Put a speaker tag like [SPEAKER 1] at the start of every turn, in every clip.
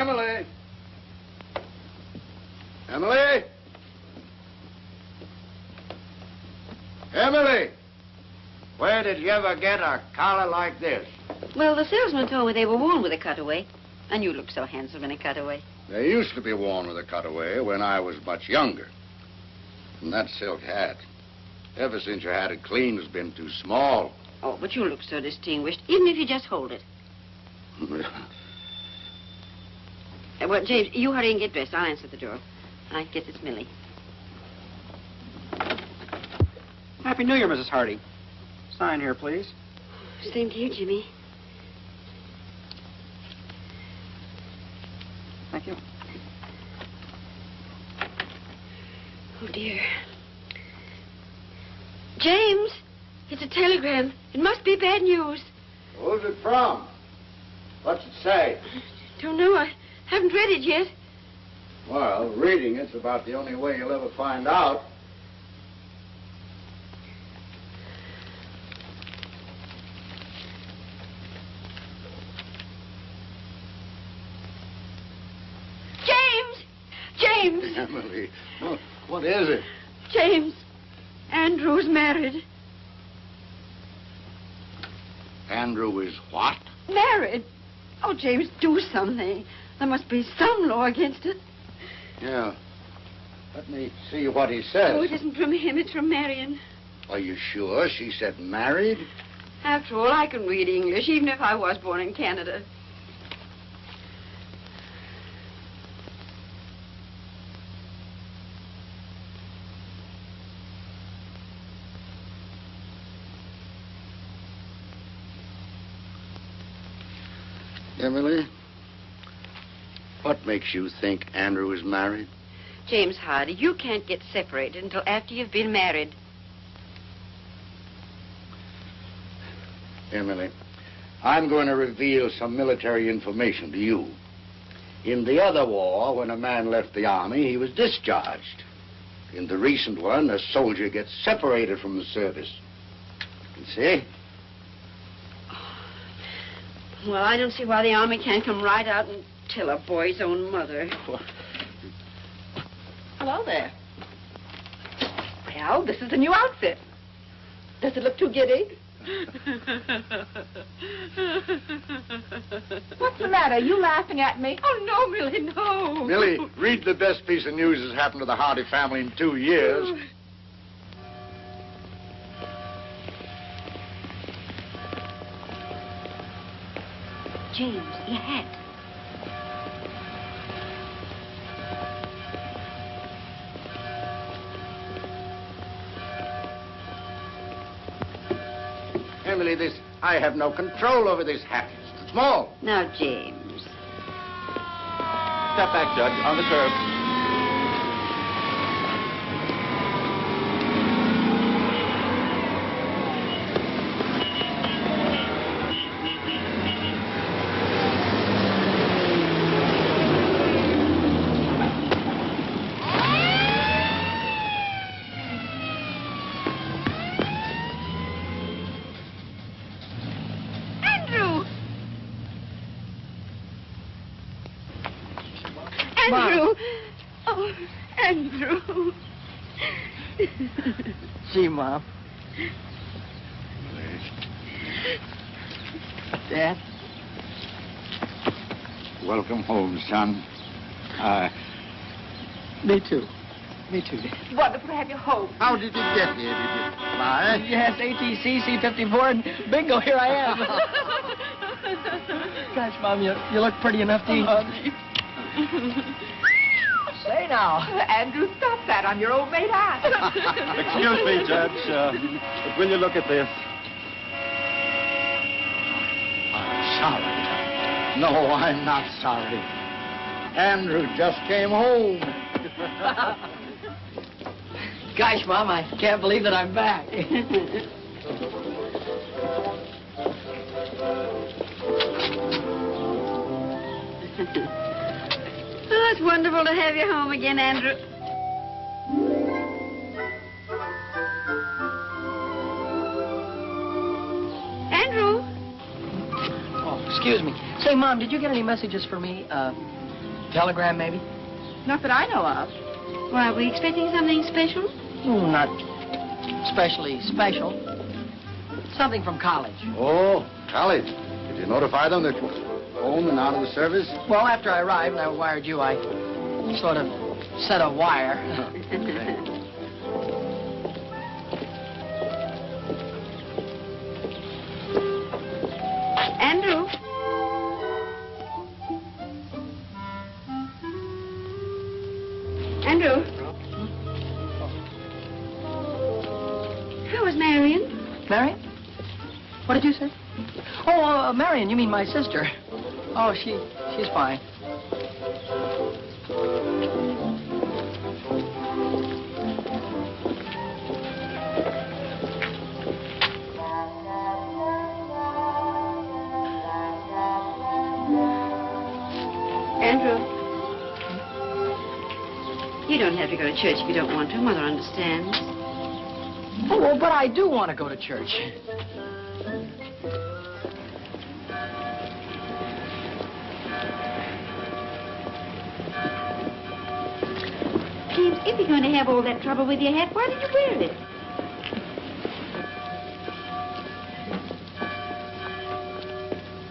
[SPEAKER 1] Emily! Emily! Emily! Where did you ever get a collar like this?
[SPEAKER 2] Well, the salesman told me they were worn with a cutaway. And you look so handsome in a cutaway.
[SPEAKER 1] They used to be worn with a cutaway when I was much younger. And that silk hat, ever since you had it clean, has been too small.
[SPEAKER 2] Oh, but you look so distinguished, even if you just hold it. Well, James, you hurry and get dressed. I'll answer the door. I guess it's Millie.
[SPEAKER 3] Happy New Year, Mrs. Hardy. Sign here, please.
[SPEAKER 2] Same to you, Jimmy.
[SPEAKER 3] Thank you.
[SPEAKER 2] Oh, dear. James, it's a telegram. It must be bad news.
[SPEAKER 1] Who's it from? What's it say?
[SPEAKER 2] Don't know. I haven't read it yet.
[SPEAKER 1] Well, reading it's about the only way you'll ever find out.
[SPEAKER 2] James!
[SPEAKER 1] Emily, what is it?
[SPEAKER 2] James, Andrew's married.
[SPEAKER 1] Andrew is what?
[SPEAKER 2] Married? Oh, James, do something. There must be some law against it.
[SPEAKER 1] Yeah. Let me see what he says.
[SPEAKER 2] Oh, it isn't from him, it's from Marion.
[SPEAKER 1] Are you sure she said married?
[SPEAKER 2] After all, I can read English, even if I was born in Canada.
[SPEAKER 1] Emily, what makes you think Andrew is married?
[SPEAKER 2] James Hardy, you can't get separated until after you've been married.
[SPEAKER 1] Emily, I'm going to reveal some military information to you. In the other war, when a man left the army, he was discharged. In the recent one, a soldier gets separated from the service. You see?
[SPEAKER 2] Well, I don't see why the Army can't come right out and tell a boy's own mother.
[SPEAKER 4] Hello there. Well, this is the new outfit. Does it look too giddy? What's the matter? Are you laughing at me?
[SPEAKER 2] Oh, no, Millie, no.
[SPEAKER 1] Millie, read the best piece of news that's happened to the Hardy family in 2 years.
[SPEAKER 2] Oh. James, your hat.
[SPEAKER 1] Emily, I have no control over this hat. It's too small.
[SPEAKER 2] Now, James.
[SPEAKER 3] Step back, Judge, on the curb.
[SPEAKER 2] Andrew! Oh, Andrew.
[SPEAKER 5] Gee, Mom. Dad?
[SPEAKER 1] Welcome home, son.
[SPEAKER 5] Me too. Me too, Dad.
[SPEAKER 4] Wonderful to have you home.
[SPEAKER 1] How did you get here? Did you fly?
[SPEAKER 5] Yes, ATC, C-54, and bingo, here I am. Gosh, Mom, you look pretty enough to eat. Say now.
[SPEAKER 4] Andrew, stop that. I'm your old mate, aunt.
[SPEAKER 3] Excuse me, Judge, but will you look at this?
[SPEAKER 1] I'm sorry. No, I'm not sorry. Andrew just came home.
[SPEAKER 5] Gosh, Mom, I can't believe that I'm back.
[SPEAKER 2] Oh, it's wonderful to have you home again, Andrew. Andrew?
[SPEAKER 5] Oh, excuse me. Say, Mom, did you get any messages for me? Telegram, maybe?
[SPEAKER 2] Not that I know of. Why, are we expecting something special?
[SPEAKER 5] Not especially special. Something from college.
[SPEAKER 1] Oh, college. Did you notify them that you were home and out of the service?
[SPEAKER 5] Well, after I arrived and I wired you, I sort of set a wire.
[SPEAKER 2] Andrew? Andrew? How is Marion?
[SPEAKER 5] Marion? What did you say? Oh, Marion, you mean my sister. Oh, she's fine.
[SPEAKER 2] Andrew? You don't have to go to church if you don't want to. Mother understands.
[SPEAKER 5] Oh, well, but I do want to go to church.
[SPEAKER 2] James, if you're going to have all that trouble with your hat, why did you wear it?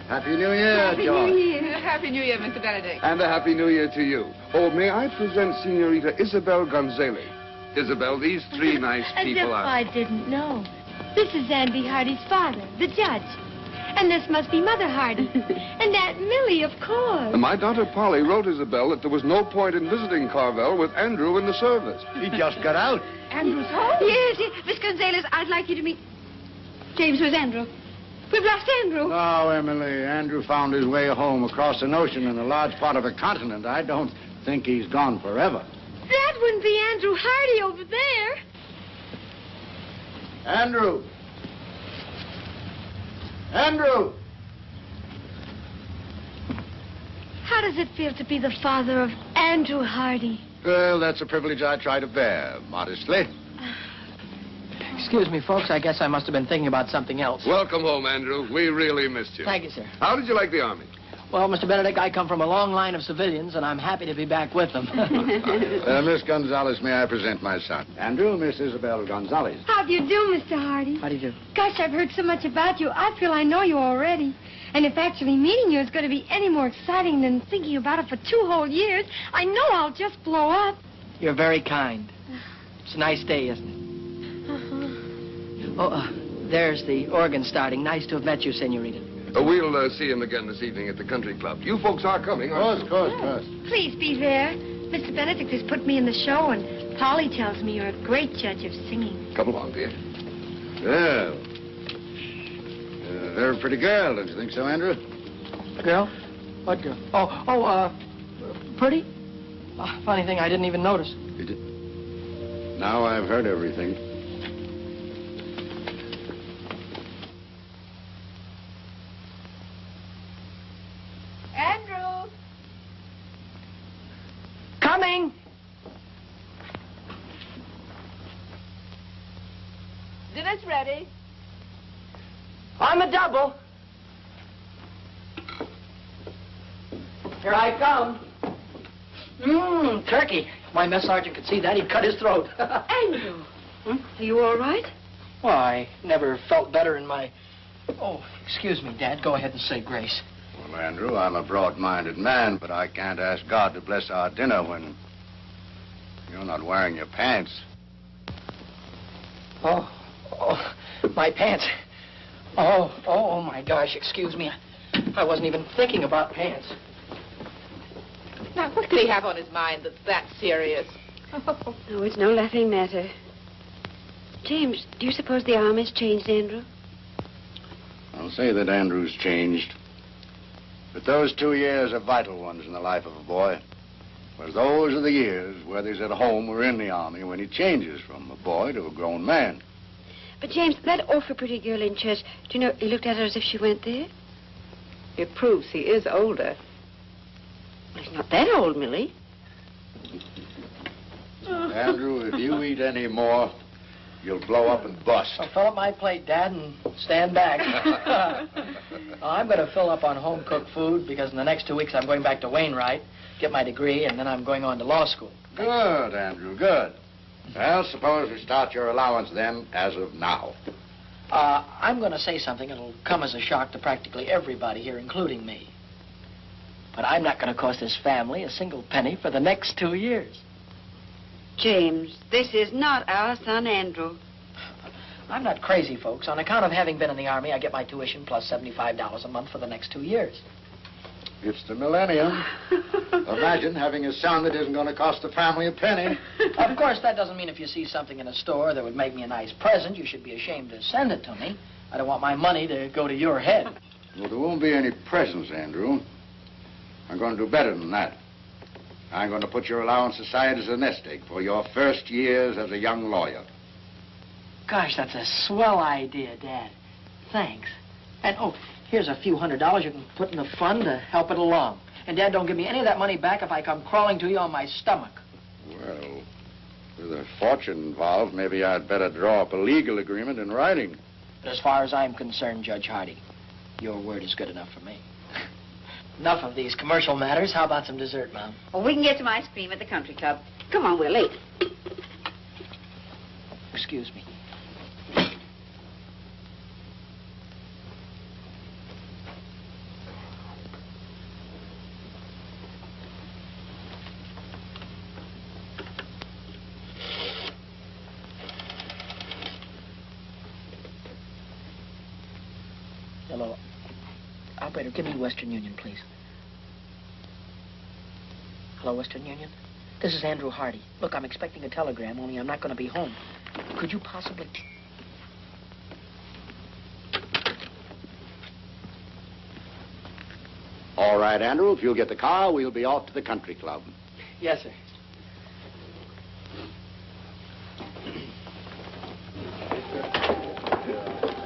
[SPEAKER 1] Happy New Year,
[SPEAKER 2] Happy
[SPEAKER 1] George.
[SPEAKER 2] New Year.
[SPEAKER 6] Happy New Year, Mr. Benedict.
[SPEAKER 7] And a Happy New Year to you. Oh, may I present Senorita Isabel Gonzalez? Isabel, these three nice
[SPEAKER 4] As
[SPEAKER 7] people
[SPEAKER 4] if
[SPEAKER 7] are...
[SPEAKER 4] I didn't know. This is Andy Hardy's father, the judge. And this must be Mother Hardy. And Aunt Millie, of course.
[SPEAKER 7] And my daughter Polly wrote Isabel that there was no point in visiting Carvel with Andrew in the service.
[SPEAKER 1] He just got out.
[SPEAKER 2] Andrew's home? Yes, yes. Miss Gonzalez, I'd like you to meet... James, where's Andrew? We've lost Andrew.
[SPEAKER 1] No, Emily. Andrew found his way home across an ocean in a large part of a continent. I don't think he's gone forever.
[SPEAKER 4] That wouldn't be Andrew Hardy over there.
[SPEAKER 1] Andrew! Andrew!
[SPEAKER 4] How does it feel to be the father of Andrew Hardy?
[SPEAKER 1] Well, that's a privilege I try to bear, modestly.
[SPEAKER 5] Excuse me, folks. I guess I must have been thinking about something else.
[SPEAKER 7] Welcome home, Andrew. We really missed you.
[SPEAKER 5] Thank you, sir.
[SPEAKER 7] How did you like the Army?
[SPEAKER 5] Well, Mr. Benedict, I come from a long line of civilians, and I'm happy to be back with them.
[SPEAKER 1] Miss Gonzalez, may I present my son? Andrew, Miss Isabel Gonzalez.
[SPEAKER 4] How do you do, Mr. Hardy?
[SPEAKER 5] How do you do?
[SPEAKER 4] Gosh, I've heard so much about you. I feel I know you already. And if actually meeting you is going to be any more exciting than thinking about it for 2 whole years, I know I'll just blow up.
[SPEAKER 5] You're very kind. It's a nice day, isn't it? Oh, there's the organ starting. Nice to have met you, Senorita.
[SPEAKER 7] We'll see him again this evening at the country club. You folks are coming, aren't you?
[SPEAKER 1] Of course.
[SPEAKER 4] Please be there. Mr. Benedict has put me in the show, and Polly tells me you're a great judge of singing.
[SPEAKER 7] Come along, dear.
[SPEAKER 1] Well, very pretty girl, don't you think so, Andrew?
[SPEAKER 5] Girl? What girl? Pretty? Funny thing, I didn't even notice.
[SPEAKER 1] You did? Now I've heard everything.
[SPEAKER 6] Andrew!
[SPEAKER 5] Coming!
[SPEAKER 6] Dinner's ready.
[SPEAKER 5] On the double. Here I come. Turkey. My mess sergeant could see that. He'd cut his throat.
[SPEAKER 2] Andrew! Are you all right?
[SPEAKER 5] Well, I never felt better in my... Oh, excuse me, Dad. Go ahead and say grace.
[SPEAKER 1] Well, Andrew, I'm a broad-minded man, but I can't ask God to bless our dinner when you're not wearing your pants.
[SPEAKER 5] Oh, my pants. Oh, my gosh, excuse me. I wasn't even thinking about pants.
[SPEAKER 6] Now, what could he have on his mind that's that serious?
[SPEAKER 2] Oh, it's no laughing matter. James, do you suppose the Army's changed Andrew?
[SPEAKER 1] I'll say that Andrew's changed. But those 2 years are vital ones in the life of a boy. Whereas those are the years, whether he's at home or in the Army, when he changes from a boy to a grown man.
[SPEAKER 2] But, James, that awful pretty girl in church, do you know, he looked at her as if she went there?
[SPEAKER 6] It proves he is older.
[SPEAKER 2] Well, he's not that old, Millie.
[SPEAKER 1] Andrew, if you eat any more, you'll blow up and bust.
[SPEAKER 5] I'll fill up my plate, Dad, and stand back. I'm going to fill up on home-cooked food because in the next 2 weeks I'm going back to Wainwright. get my degree, and then I'm going on to law school.
[SPEAKER 1] Good, Andrew, good. Well, suppose we start your allowance then, as of now.
[SPEAKER 5] I'm going to say something that'll come as a shock to practically everybody here, including me. But I'm not going to cost this family a single penny for the next 2 years.
[SPEAKER 2] James, this is not our son, Andrew.
[SPEAKER 5] I'm not crazy, folks. On account of having been in the Army, I get my tuition plus $75 a month for the next 2 years.
[SPEAKER 1] It's the millennium. Imagine having a son that isn't going to cost the family a penny.
[SPEAKER 5] Of course, that doesn't mean if you see something in a store that would make me a nice present, you should be ashamed to send it to me. I don't want my money to go to your head.
[SPEAKER 1] Well, there won't be any presents, Andrew. I'm going to do better than that. I'm going to put your allowance aside as a nest egg for your first years as a young lawyer.
[SPEAKER 5] Gosh, that's a swell idea, Dad. Thanks. And, oh, here's a few $100s you can put in the fund to help it along. And, Dad, don't give me any of that money back if I come crawling to you on my stomach.
[SPEAKER 1] Well, with a fortune involved, maybe I'd better draw up a legal agreement in writing.
[SPEAKER 5] But as far as I'm concerned, Judge Hardy, your word is good enough for me. Enough of these commercial matters. How about some dessert, Mom?
[SPEAKER 2] Well, we can get some ice cream at the country club. Come on, we're late.
[SPEAKER 5] Excuse me. Hello. Operator, give me Western Union, please. Hello, Western Union? This is Andrew Hardy. Look, I'm expecting a telegram, only I'm not going to be home. Could you possibly...
[SPEAKER 1] All right, Andrew, if you'll get the car, we'll be off to the country club.
[SPEAKER 5] Yes, sir.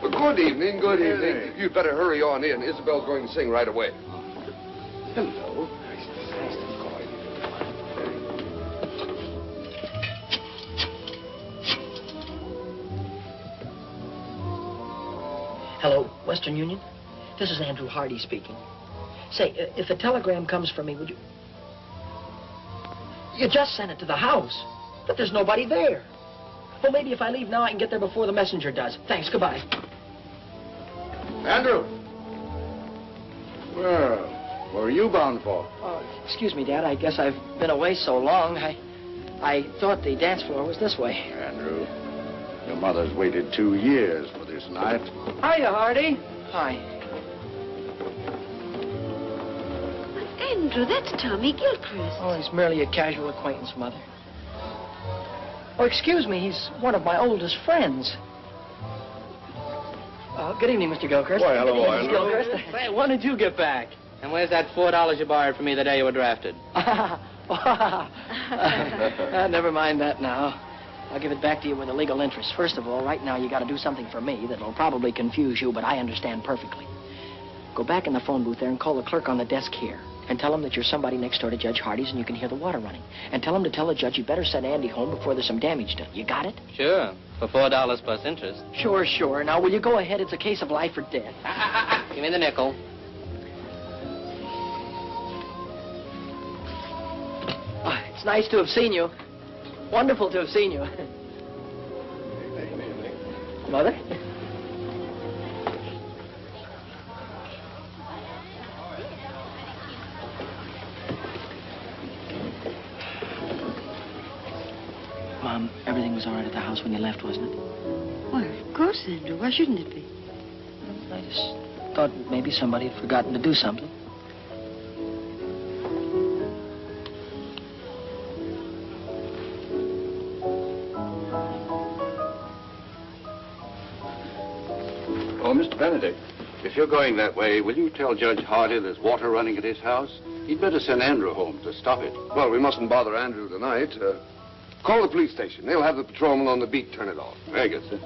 [SPEAKER 7] Good evening, good evening. You'd better hurry on in. Isabel's going to sing right away. Hello.
[SPEAKER 5] Hello, Western Union? This is Andrew Hardy speaking. Say, if a telegram comes for me, would you... You just sent it to the house, but there's nobody there. Well, maybe if I leave now, I can get there before the messenger does. Thanks, goodbye.
[SPEAKER 1] Andrew! Well, where are you bound for?
[SPEAKER 5] Excuse me, Dad. I guess I've been away so long. I thought the dance floor was this way.
[SPEAKER 1] Andrew, your mother's waited 2 years for this night.
[SPEAKER 5] Hiya, Hardy. Hi.
[SPEAKER 2] Andrew, that's Tommy Gilchrist.
[SPEAKER 5] Oh, he's merely a casual acquaintance, Mother. Oh, excuse me. He's one of my oldest friends. Good evening, Mr. Gilchrist.
[SPEAKER 1] Why, hello,
[SPEAKER 5] Good evening, Mr.
[SPEAKER 1] Andrew.
[SPEAKER 5] Gilchrist.
[SPEAKER 3] Say, when did you get back? And where's that $4 you borrowed from me the day you were drafted?
[SPEAKER 5] Never mind that now. I'll give it back to you with a legal interest. First of all, right now you got to do something for me that'll probably confuse you, but I understand perfectly. Go back in the phone booth there and call the clerk on the desk here. And tell him that you're somebody next door to Judge Hardy's and you can hear the water running. And tell him to tell the judge you better send Andy home before there's some damage done. You got it?
[SPEAKER 3] Sure, for $4 plus interest.
[SPEAKER 5] Sure, sure. Now, will you go ahead? It's a case of life or death.
[SPEAKER 3] Give me the nickel.
[SPEAKER 5] It's nice to have seen you. Wonderful to have seen you. Mother? Mom, everything was all right at the house when you left, wasn't it?
[SPEAKER 2] Well, of course, Andrew. Why shouldn't it be?
[SPEAKER 5] I just thought maybe somebody had forgotten to do something.
[SPEAKER 8] Oh, Mr. Benedict, if you're going that way, will you tell Judge Hardy there's water running at his house? He'd better send Andrew home to stop it.
[SPEAKER 7] Well, we mustn't bother Andrew tonight. Call the police station. They'll have the patrolman on the beat turn it off.
[SPEAKER 8] Very good, sir.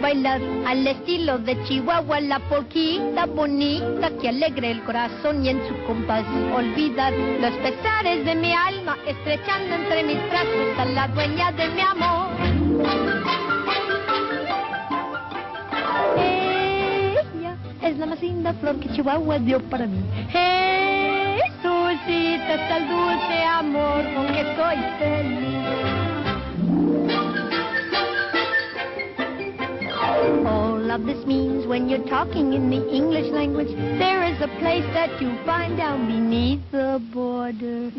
[SPEAKER 9] bailar al estilo de Chihuahua, la polquita bonita que alegre el corazón y en su compás olvidar los pesares de mi alma, estrechando entre mis brazos a la dueña de mi amor. Ella es la más linda flor que Chihuahua dio para mí. Jesucita, está el dulce amor con que soy feliz. All of this means when you're talking in the English language, there is a place that you find down beneath the border,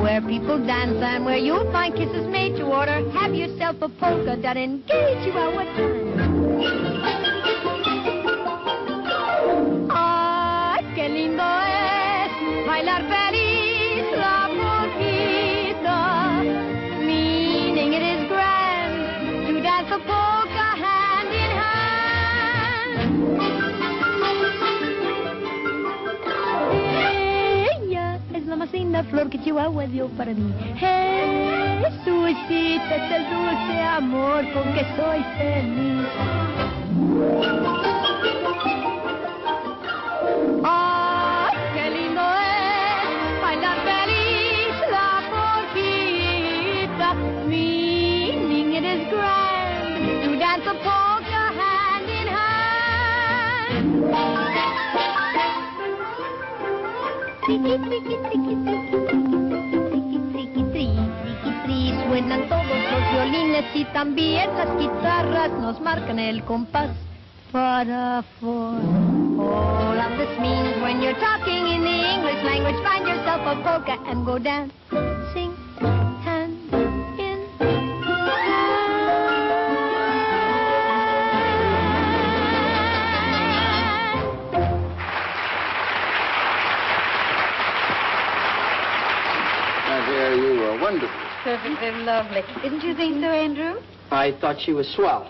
[SPEAKER 9] where people dance and where you'll find kisses made to order. Have yourself a polka dot engage you at what time. Ay, qué lindo es bailar feliz la polquita, meaning it is grand to dance a polka hand in hand. Ella es la más linda flor que Chihuahua dio para mí. Jesucita, es el dulce amor con que soy feliz. Ay, qué lindo es bailar feliz la polquita, meaning it is grand to dance a polka hand in hand. Triqui, triqui, triqui, triqui, triqui, triqui, triqui, tri, suenan todos los violines y también las guitarras nos marcan el compás para four. All of this means when you're talking in the English language, find yourself a polka and go dance, sing, hand in
[SPEAKER 1] My dear, you were wonderful.
[SPEAKER 2] Perfectly lovely. Didn't you think so, Andrew?
[SPEAKER 5] I thought she was swell.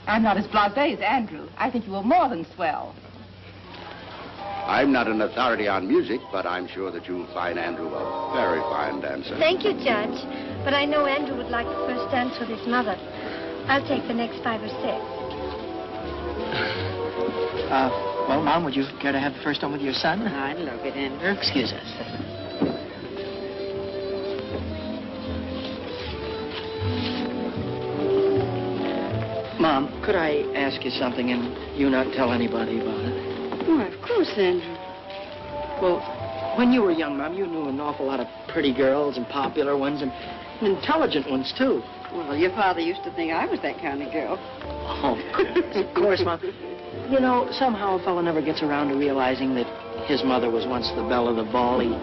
[SPEAKER 6] I'm not as blasé as Andrew. I think you were more than swell.
[SPEAKER 1] I'm not an authority on music, but I'm sure that you'll find Andrew a very fine dancer.
[SPEAKER 4] Thank you, Judge. But I know Andrew would like the first dance with his mother. I'll take the next 5 or 6.
[SPEAKER 5] Well, Mom, would you care to have the first one with your son?
[SPEAKER 6] I'd love it, Andrew.
[SPEAKER 5] Excuse us. Mom, could I ask you something and you not tell anybody about it?
[SPEAKER 2] Why, of course, Andrew.
[SPEAKER 5] Well, when you were young, Mom, you knew an awful lot of pretty girls and popular ones and intelligent ones, too.
[SPEAKER 2] Well, your father used to think I was that kind of girl.
[SPEAKER 5] Oh, goodness. Of course, Mom. You know, somehow a fellow never gets around to realizing that his mother was once the belle of the ball. He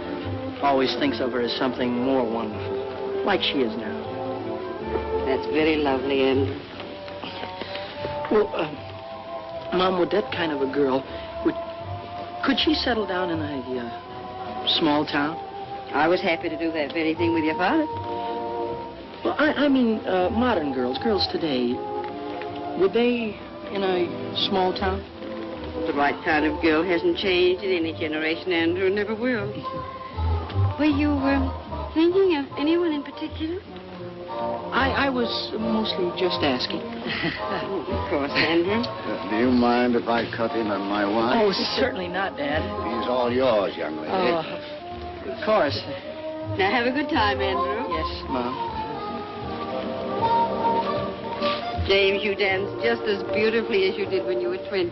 [SPEAKER 5] always thinks of her as something more wonderful, like she is now.
[SPEAKER 2] That's very lovely, Andrew.
[SPEAKER 5] Well, Mom, would that kind of a girl, could she settle down in a small town?
[SPEAKER 2] I was happy to do that very thing with your father.
[SPEAKER 5] Well, I mean, modern girls today, would they in a small town?
[SPEAKER 2] The right kind of girl hasn't changed in any generation, Andrew, never will. Were you thinking of anyone in particular?
[SPEAKER 5] I was mostly just asking.
[SPEAKER 2] Of course, Andrew.
[SPEAKER 1] Do you mind if I cut in on my wine?
[SPEAKER 5] Oh, certainly not, Dad.
[SPEAKER 1] He's all yours, young lady.
[SPEAKER 5] Oh, of course.
[SPEAKER 2] Now, have a good time, Andrew.
[SPEAKER 5] Yes, Mom.
[SPEAKER 2] James, you danced just as beautifully as you did when you were 20.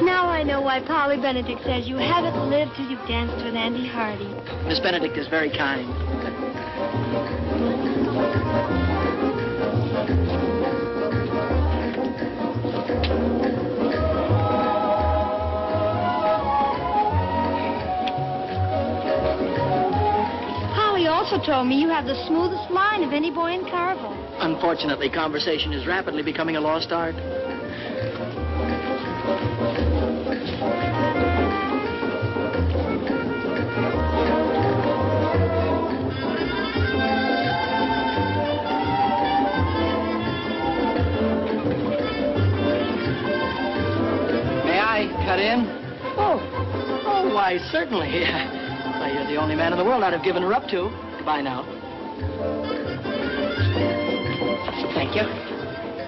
[SPEAKER 4] Now I know why Polly Benedict says you haven't lived till you've danced with Andy Hardy.
[SPEAKER 5] Miss Benedict is very kind.
[SPEAKER 4] Polly also told me you have the smoothest line of any boy in Carville.
[SPEAKER 5] Unfortunately, conversation is rapidly becoming a lost art. Why, certainly. Why, you're the only man in the world I'd have given her up to. Goodbye now. Thank you.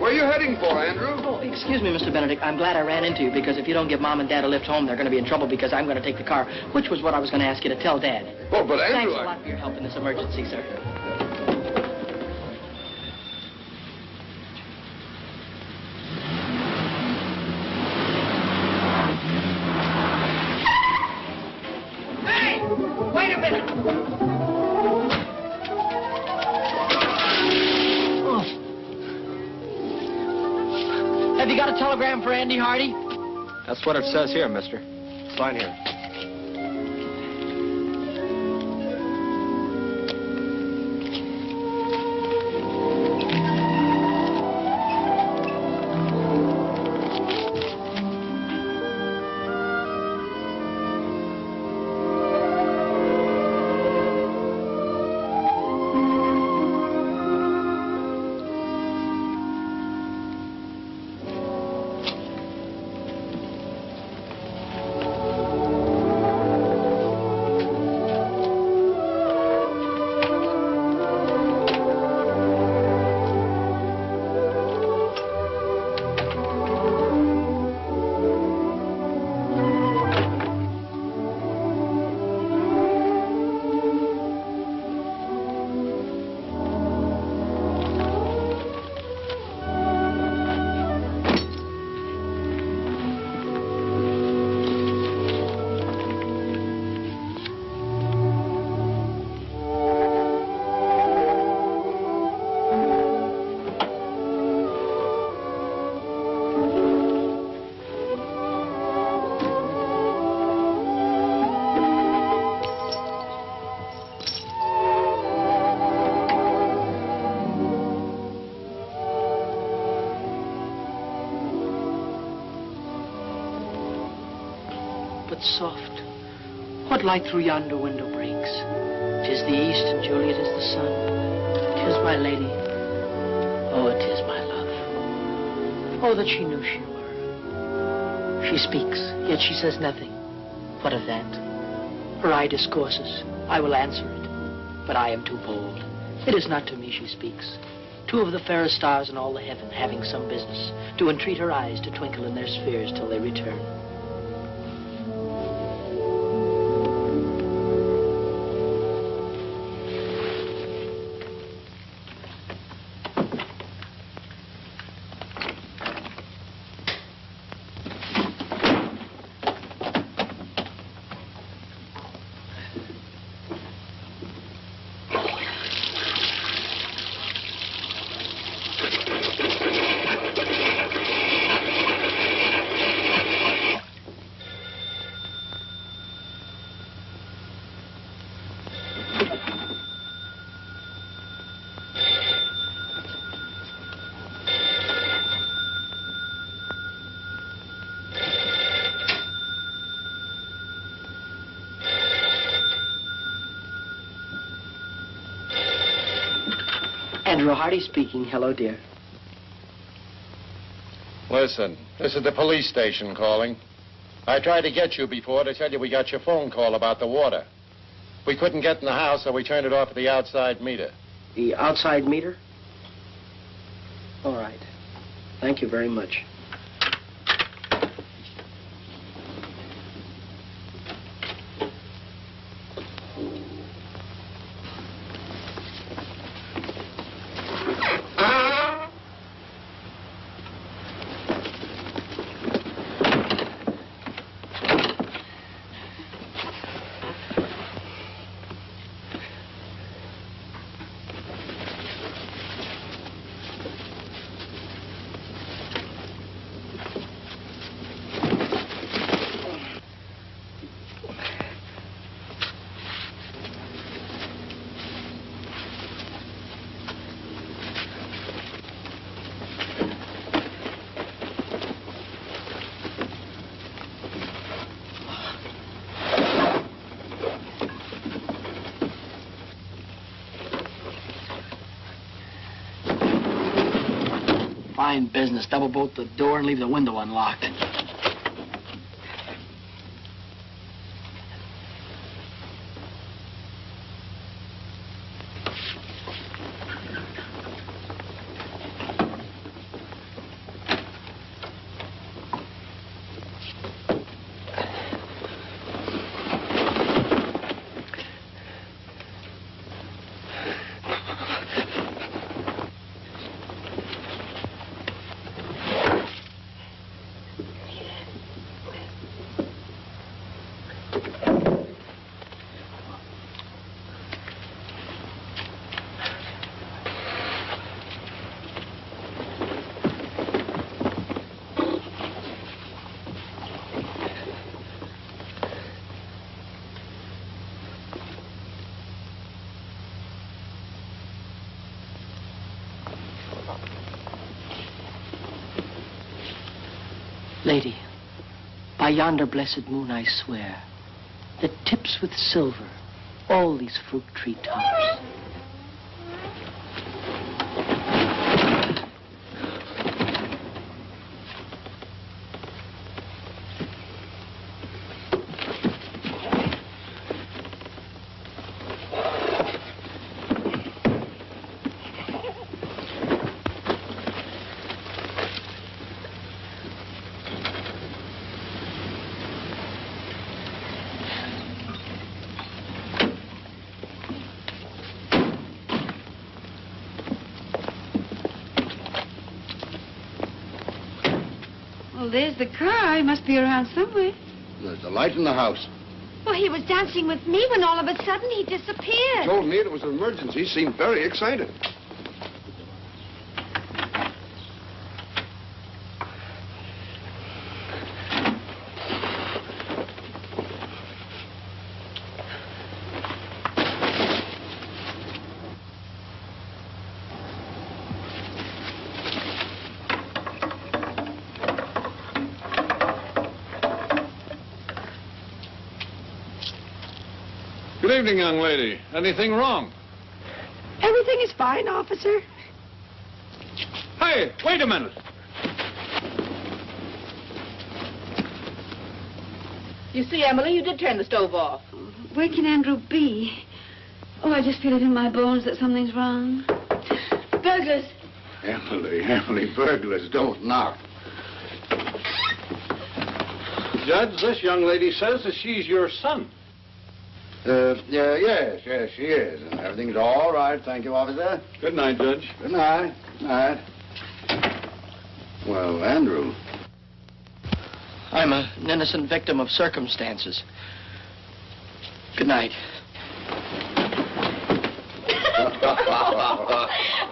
[SPEAKER 7] Where are you heading for, Andrew?
[SPEAKER 5] Oh, excuse me, Mr. Benedict. I'm glad I ran into you, because if you don't give Mom and Dad a lift home, they're going to be in trouble because I'm going to take the car, which was what I was going to ask you to tell Dad.
[SPEAKER 7] Oh, but Andrew...
[SPEAKER 5] Thanks a lot for your help in this emergency, sir.
[SPEAKER 6] Hey! Wait a minute!
[SPEAKER 5] Have you got a telegram for Andy Hardy?
[SPEAKER 10] That's what it says here, mister. Sign here.
[SPEAKER 5] But soft, what light through yonder window breaks? 'Tis the east, and Juliet is the sun. 'Tis my lady. Oh, it is my love. Oh, that she knew she were. She speaks, yet she says nothing. What of that? Her eye discourses. I will answer it, but I am too bold. It is not to me she speaks. Two of the fairest stars in all the heaven, having some business, do entreat her eyes to twinkle in their spheres till they return. Andrew Hardy speaking. Hello, dear.
[SPEAKER 8] Listen, this is the police station calling. I tried to get you before to tell you we got your phone call about the water. We couldn't get in the house, so we turned it off at the outside meter.
[SPEAKER 5] The outside meter? All right. Thank you very much. Fine business. Double bolt the door and leave the window unlocked. Lady, by yonder blessed moon I swear, that tips with silver all these fruit tree tops.
[SPEAKER 2] Well, there's the car. He must be around somewhere.
[SPEAKER 1] There's a light in the house.
[SPEAKER 4] Well, he was dancing with me when all of a sudden he disappeared.
[SPEAKER 7] Told me it was an emergency. He seemed very excited.
[SPEAKER 11] Good evening, young lady. Anything wrong?
[SPEAKER 4] Everything is fine, officer.
[SPEAKER 11] Hey, wait a minute.
[SPEAKER 6] You see, Emily, you did turn the stove off.
[SPEAKER 2] Where can Andrew be? Oh, I just feel it in my bones that something's wrong. Burglars.
[SPEAKER 1] Emily, burglars don't knock.
[SPEAKER 11] Judge, this young lady says that she's your son.
[SPEAKER 1] Yes, she is. And everything's all right, thank you, officer.
[SPEAKER 11] Good night, Judge.
[SPEAKER 1] Good night. Good night. Well, Andrew.
[SPEAKER 5] I'm an innocent victim of circumstances. Good night.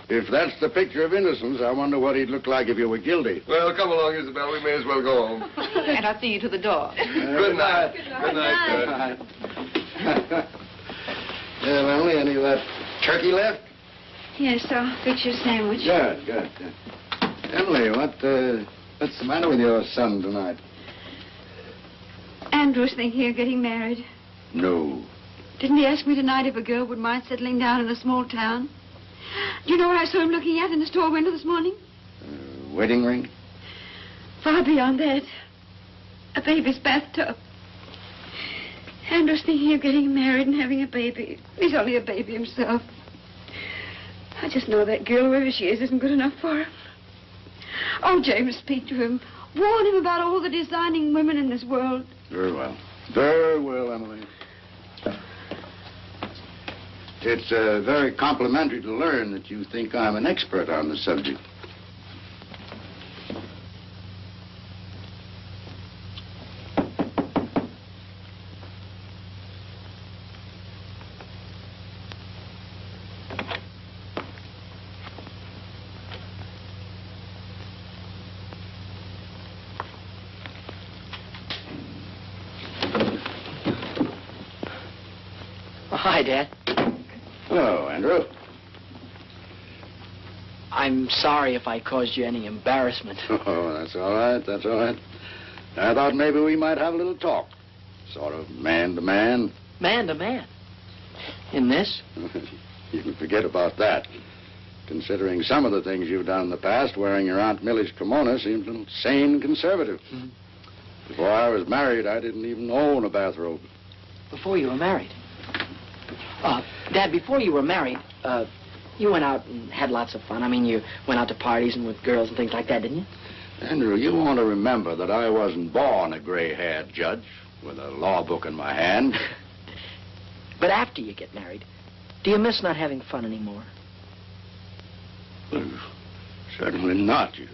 [SPEAKER 1] If that's the picture of innocence, I wonder what he'd look like if you were guilty.
[SPEAKER 7] Well, come along, Isabel. We may as well go home.
[SPEAKER 6] And I'll see you to the door.
[SPEAKER 7] Good night. Good night.
[SPEAKER 1] Well, Emily, any of that turkey left?
[SPEAKER 2] Yes, I'll fix your sandwich.
[SPEAKER 1] Good. Emily, what's the matter with your son tonight?
[SPEAKER 2] Andrew's thinking of getting married.
[SPEAKER 1] No.
[SPEAKER 2] Didn't he ask me tonight if a girl would mind settling down in a small town? Do you know what I saw him looking at in the store window this morning?
[SPEAKER 1] Wedding ring?
[SPEAKER 2] Far beyond that. A baby's bathtub. Andrew's thinking of getting married and having a baby. He's only a baby himself. I just know that girl, wherever she is, isn't good enough for him. Oh, James, speak to him. Warn him about all the designing women in this world.
[SPEAKER 1] Very well. Very well, Emily. It's very complimentary to learn that you think I'm an expert on the subject.
[SPEAKER 5] Hi, Dad.
[SPEAKER 1] Hello, Andrew.
[SPEAKER 5] I'm sorry if I caused you any embarrassment.
[SPEAKER 1] Oh, that's all right. I thought maybe we might have a little talk. Sort of man to man.
[SPEAKER 5] Man to man? In this?
[SPEAKER 1] You can forget about that. Considering some of the things you've done in the past, wearing your Aunt Millie's kimono seems a little sane and conservative.
[SPEAKER 5] Mm-hmm.
[SPEAKER 1] Before I was married, I didn't even own a bathrobe.
[SPEAKER 5] Before you were married? Dad, before you were married, you went out and had lots of fun. I mean, you went out to parties and with girls and things like that, didn't you?
[SPEAKER 1] Andrew, you want to remember that I wasn't born a gray-haired judge with a law book in my hand.
[SPEAKER 5] But after you get married, do you miss not having fun anymore?
[SPEAKER 1] Well, certainly not. You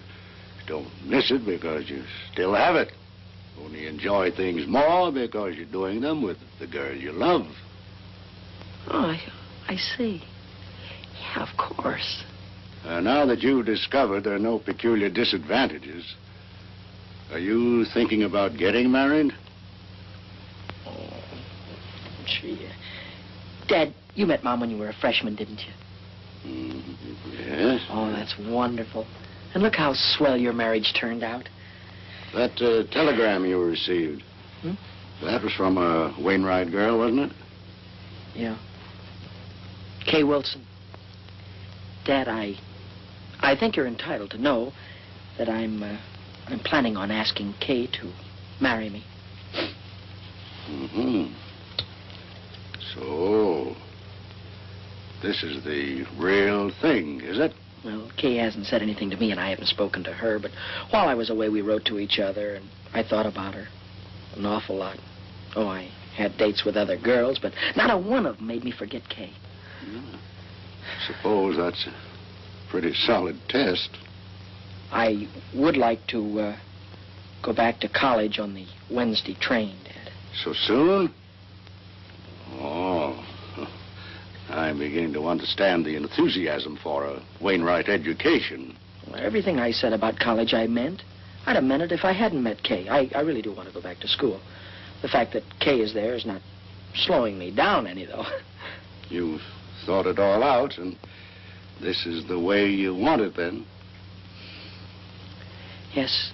[SPEAKER 1] don't miss it because you still have it. Only enjoy things more because you're doing them with the girl you love.
[SPEAKER 5] Oh, I see. Yeah, of course.
[SPEAKER 1] Now that you've discovered there are no peculiar disadvantages, are you thinking about getting married?
[SPEAKER 5] Oh, gee. Dad, you met Mom when you were a freshman, didn't you?
[SPEAKER 1] Yes.
[SPEAKER 5] Oh, that's wonderful. And look how swell your marriage turned out.
[SPEAKER 1] That telegram you received, that was from a Wainwright girl, wasn't it?
[SPEAKER 5] Yeah. Kay Wilson. Dad, I think you're entitled to know that I'm planning on asking Kay to marry me.
[SPEAKER 1] Mm-hmm. So, this is the real thing, is it?
[SPEAKER 5] Well, Kay hasn't said anything to me, and I haven't spoken to her, but while I was away, we wrote to each other, and I thought about her an awful lot. Oh, I had dates with other girls, but not a one of them made me forget Kay.
[SPEAKER 1] Suppose that's a pretty solid test.
[SPEAKER 5] I would like to go back to college on the Wednesday train, Dad.
[SPEAKER 1] So soon? Oh, I'm beginning to understand the enthusiasm for a Wainwright education.
[SPEAKER 5] Well, everything I said about college I meant. I'd have meant it if I hadn't met Kay. I really do want to go back to school. The fact that Kay is there is not slowing me down any, though.
[SPEAKER 1] You've thought it all out, and this is the way you want it, then?
[SPEAKER 5] Yes,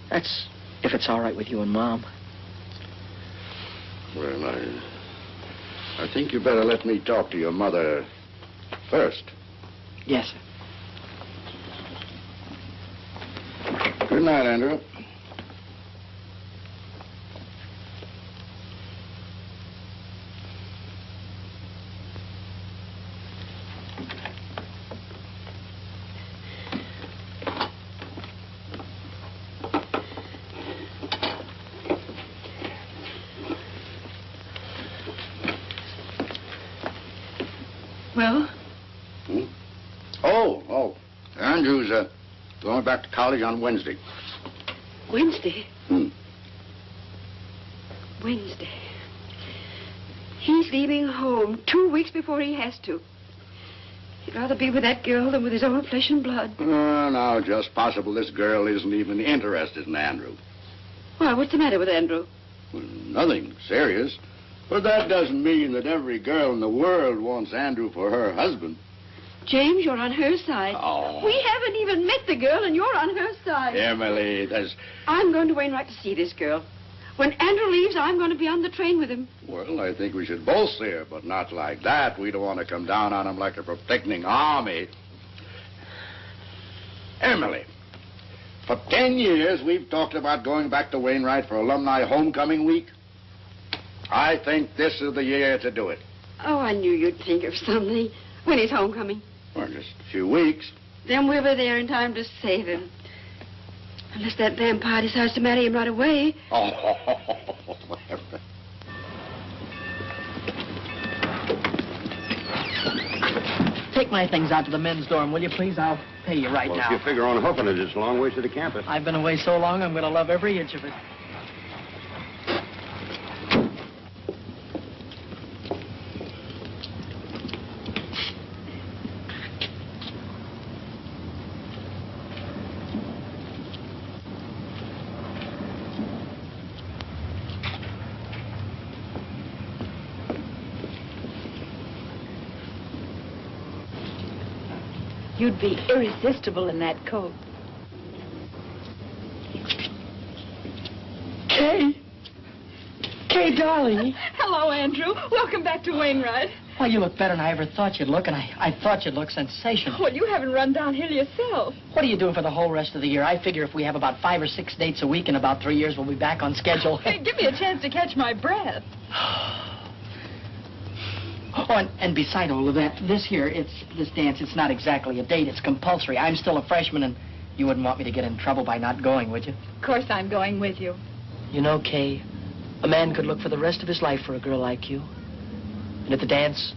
[SPEAKER 5] that's if it's all right with you and Mom.
[SPEAKER 1] Well, I think you better let me talk to your mother first.
[SPEAKER 5] Yes, sir.
[SPEAKER 1] Good night, Andrew.
[SPEAKER 2] Well?
[SPEAKER 1] Oh. Andrew's going back to college on Wednesday.
[SPEAKER 2] Wednesday? Wednesday. He's leaving home 2 weeks before he has to. He'd rather be with that girl than with his own flesh and blood.
[SPEAKER 1] Now, just possible this girl isn't even interested in Andrew.
[SPEAKER 2] Why, what's the matter with Andrew?
[SPEAKER 1] Well, nothing serious. But that doesn't mean that every girl in the world wants Andrew for her husband.
[SPEAKER 2] James, you're on her side.
[SPEAKER 1] Oh.
[SPEAKER 2] We haven't even met the girl, and you're on her side.
[SPEAKER 1] Emily, there's...
[SPEAKER 2] I'm going to Wainwright to see this girl. When Andrew leaves, I'm going to be on the train with him.
[SPEAKER 1] Well, I think we should both see her, but not like that. We don't want to come down on him like a protecting army. Emily, for 10 years, we've talked about going back to Wainwright for alumni homecoming week. I think this is the year to do it.
[SPEAKER 2] Oh, I knew you'd think of something. When is homecoming?
[SPEAKER 1] Well, just a few weeks.
[SPEAKER 2] Then we'll be there in time to save him. Unless that vampire decides to marry him right away.
[SPEAKER 1] Oh,
[SPEAKER 5] Take my things out to the men's dorm, will you, please? I'll pay you right
[SPEAKER 11] Well,
[SPEAKER 5] now.
[SPEAKER 11] if you figure on hoofing it, it's a long ways to the campus.
[SPEAKER 5] I've been away so long, I'm going to love every inch of it.
[SPEAKER 2] You'd be irresistible in that coat.
[SPEAKER 5] Kay! Kay, darling.
[SPEAKER 2] Hello, Andrew. Welcome back to Wainwright.
[SPEAKER 5] Why, you look better than I ever thought you'd look, and I thought you'd look sensational.
[SPEAKER 2] Well, you haven't run downhill yourself.
[SPEAKER 5] What are you doing for the whole rest of the year? I figure if we have about 5 or 6 dates a week in about 3 years, we'll be back on schedule.
[SPEAKER 2] Hey, give me a chance to catch my breath.
[SPEAKER 5] Oh, and beside all of that, this dance, it's not exactly a date. It's compulsory. I'm still a freshman, and you wouldn't want me to get in trouble by not going, would you?
[SPEAKER 2] Of course I'm going with you.
[SPEAKER 5] You know, Kay, a man could look for the rest of his life for a girl like you. And at the dance,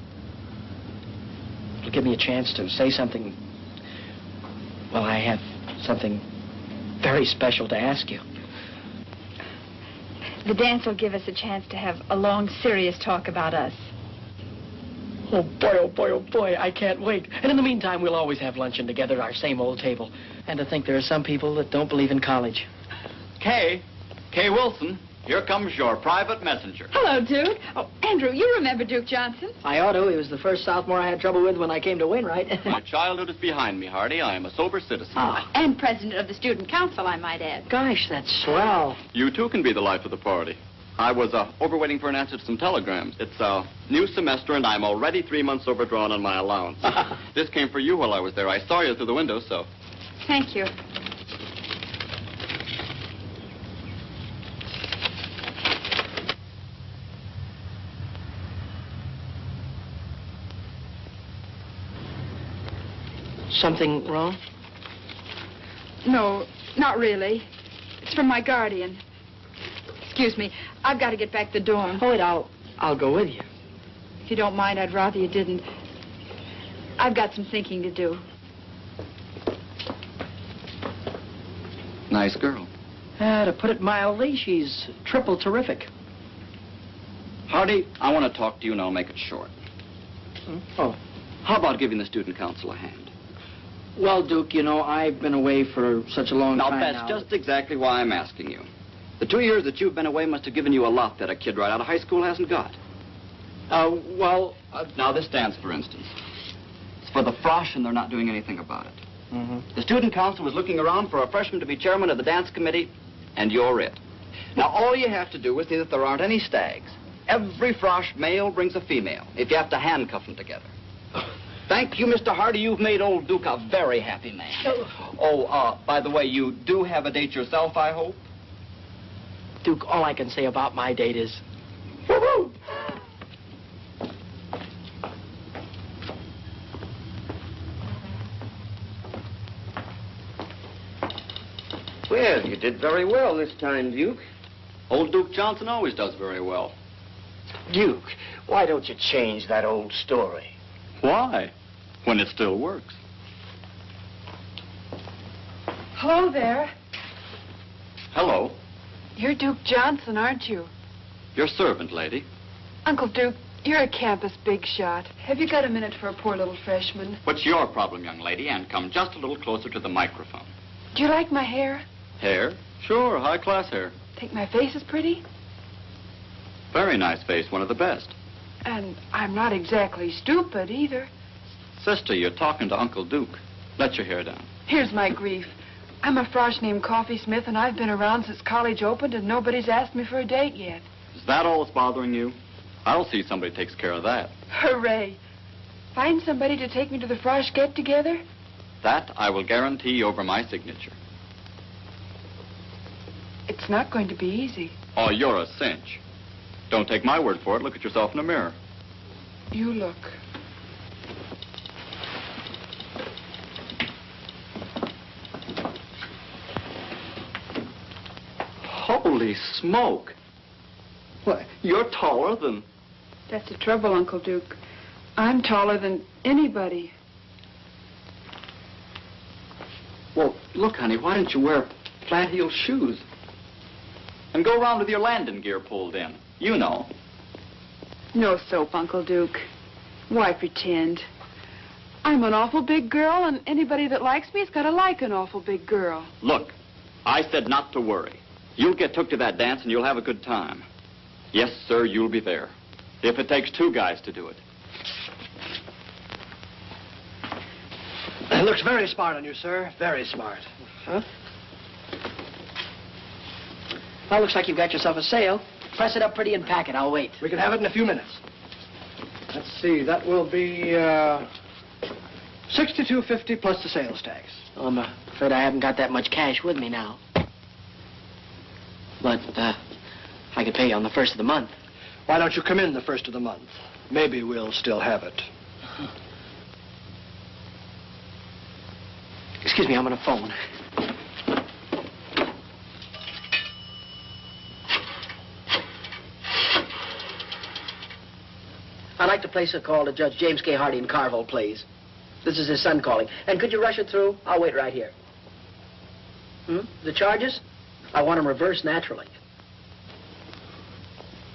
[SPEAKER 5] it'll give me a chance to say something. Well, I have something very special to ask you.
[SPEAKER 2] The dance will give us a chance to have a long, serious talk about us.
[SPEAKER 5] Oh, boy, oh, boy, oh, boy, I can't wait. And in the meantime, we'll always have luncheon together at our same old table. And to think there are some people that don't believe in college.
[SPEAKER 12] Kay Wilson, here comes your private messenger.
[SPEAKER 2] Hello, Duke. Oh, Andrew, you remember Duke Johnson?
[SPEAKER 5] I ought to. He was the first sophomore I had trouble with when I came to Wainwright.
[SPEAKER 12] My childhood is behind me, Hardy. I am a sober citizen.
[SPEAKER 2] And president of the student council, I might add.
[SPEAKER 5] Gosh, that's swell.
[SPEAKER 12] You, too, can be the life of the party. I was overwaiting for an answer to some telegrams. It's a new semester, and I'm already 3 months overdrawn on my allowance. This came for you while I was there. I saw you through the window, so...
[SPEAKER 2] Thank you.
[SPEAKER 5] Something wrong?
[SPEAKER 2] No, not really. It's from my guardian. Excuse me, I've got to get back to the dorm.
[SPEAKER 5] Oh, wait, I'll go with you.
[SPEAKER 2] If you don't mind, I'd rather you didn't. I've got some thinking to do.
[SPEAKER 12] Nice girl.
[SPEAKER 5] To put it mildly, she's triple terrific.
[SPEAKER 12] Hardy, I want to talk to you, and I'll make it short.
[SPEAKER 5] Oh.
[SPEAKER 12] How about giving the student council a hand?
[SPEAKER 5] Well, Duke, you know, I've been away for such a long time
[SPEAKER 12] Now, that's just exactly why I'm asking you. The 2 years that you've been away must have given you a lot that a kid right out of high school hasn't got. Now, this dance, for instance. It's for the frosh, and they're not doing anything about it.
[SPEAKER 5] Mm-hmm.
[SPEAKER 12] The student council was looking around for a freshman to be chairman of the dance committee, and you're it. Now, all you have to do is see that there aren't any stags. Every frosh male brings a female, if you have to handcuff them together. Thank you, Mr. Hardy. You've made old Duke a very happy man. Oh, by the way, you do have a date yourself, I hope?
[SPEAKER 5] Duke, all I can say about my date is...
[SPEAKER 12] Woo-hoo!
[SPEAKER 13] Well, you did very well this time, Duke.
[SPEAKER 12] Old Duke Johnson always does very well.
[SPEAKER 13] Duke, why don't you change that old story?
[SPEAKER 12] Why? When it still works.
[SPEAKER 2] Hello there.
[SPEAKER 12] Hello.
[SPEAKER 2] You're Duke Johnson, aren't you?
[SPEAKER 12] Your servant, lady.
[SPEAKER 2] Uncle Duke, you're a campus big shot. Have you got a minute for a poor little freshman?
[SPEAKER 12] What's your problem, young lady? And come just a little closer to the microphone.
[SPEAKER 2] Do you like my hair?
[SPEAKER 12] Hair? Sure, high-class hair.
[SPEAKER 2] Think my face is pretty?
[SPEAKER 12] Very nice face, one of the best.
[SPEAKER 2] And I'm not exactly stupid either.
[SPEAKER 12] Sister, you're talking to Uncle Duke. Let your hair down.
[SPEAKER 2] Here's my grief. I'm a frosh named Coffee Smith, and I've been around since college opened, and nobody's asked me for a date yet.
[SPEAKER 12] Is that all that's bothering you? I'll see somebody takes care of that.
[SPEAKER 2] Hooray. Find somebody to take me to the frosh get-together?
[SPEAKER 12] That I will guarantee over my signature.
[SPEAKER 2] It's not going to be easy.
[SPEAKER 12] Oh, you're a cinch. Don't take my word for it. Look at yourself in the mirror.
[SPEAKER 2] You look.
[SPEAKER 12] Holy smoke. Why, you're taller than...
[SPEAKER 2] That's the trouble, Uncle Duke. I'm taller than anybody.
[SPEAKER 12] Well, look, honey, why don't you wear flat-heeled shoes? And go around with your landing gear pulled in. You know.
[SPEAKER 2] No soap, Uncle Duke. Why pretend? I'm an awful big girl, and anybody that likes me has got to like an awful big girl.
[SPEAKER 12] Look, I said not to worry. You'll get took to that dance, and you'll have a good time. Yes, sir, you'll be there. If it takes 2 guys to do it.
[SPEAKER 5] It looks very smart on you, sir. Very smart. Huh? Well, looks like you've got yourself a sale. Press it up pretty and pack it. I'll wait.
[SPEAKER 10] We can have it in a few minutes. Let's see, that will be $62.50 plus the sales tax.
[SPEAKER 5] Oh, I'm afraid I haven't got that much cash with me now. But, I could pay you on the 1st of the month.
[SPEAKER 10] Why don't you come in the 1st of the month? Maybe we'll still have it.
[SPEAKER 5] Excuse me, I'm on a phone. I'd like to place a call to Judge James K. Hardy in Carville, please. This is his son calling. And could you rush it through? I'll wait right here. The charges? I want them reversed naturally.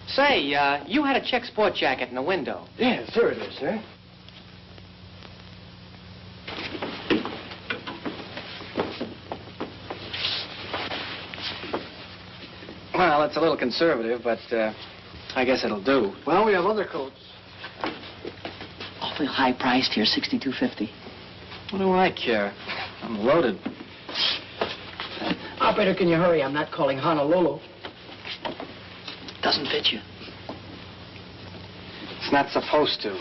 [SPEAKER 3] Say, you had a check sport jacket in the window.
[SPEAKER 10] Yes, here it is, sir.
[SPEAKER 3] Well, it's a little conservative, but I guess it'll do.
[SPEAKER 10] Well, we have other other coats?
[SPEAKER 5] Awfully high priced here, $62.50.
[SPEAKER 10] What do I care? I'm loaded.
[SPEAKER 5] Operator, can you hurry? I'm not calling Honolulu. Doesn't fit you.
[SPEAKER 10] It's not supposed to.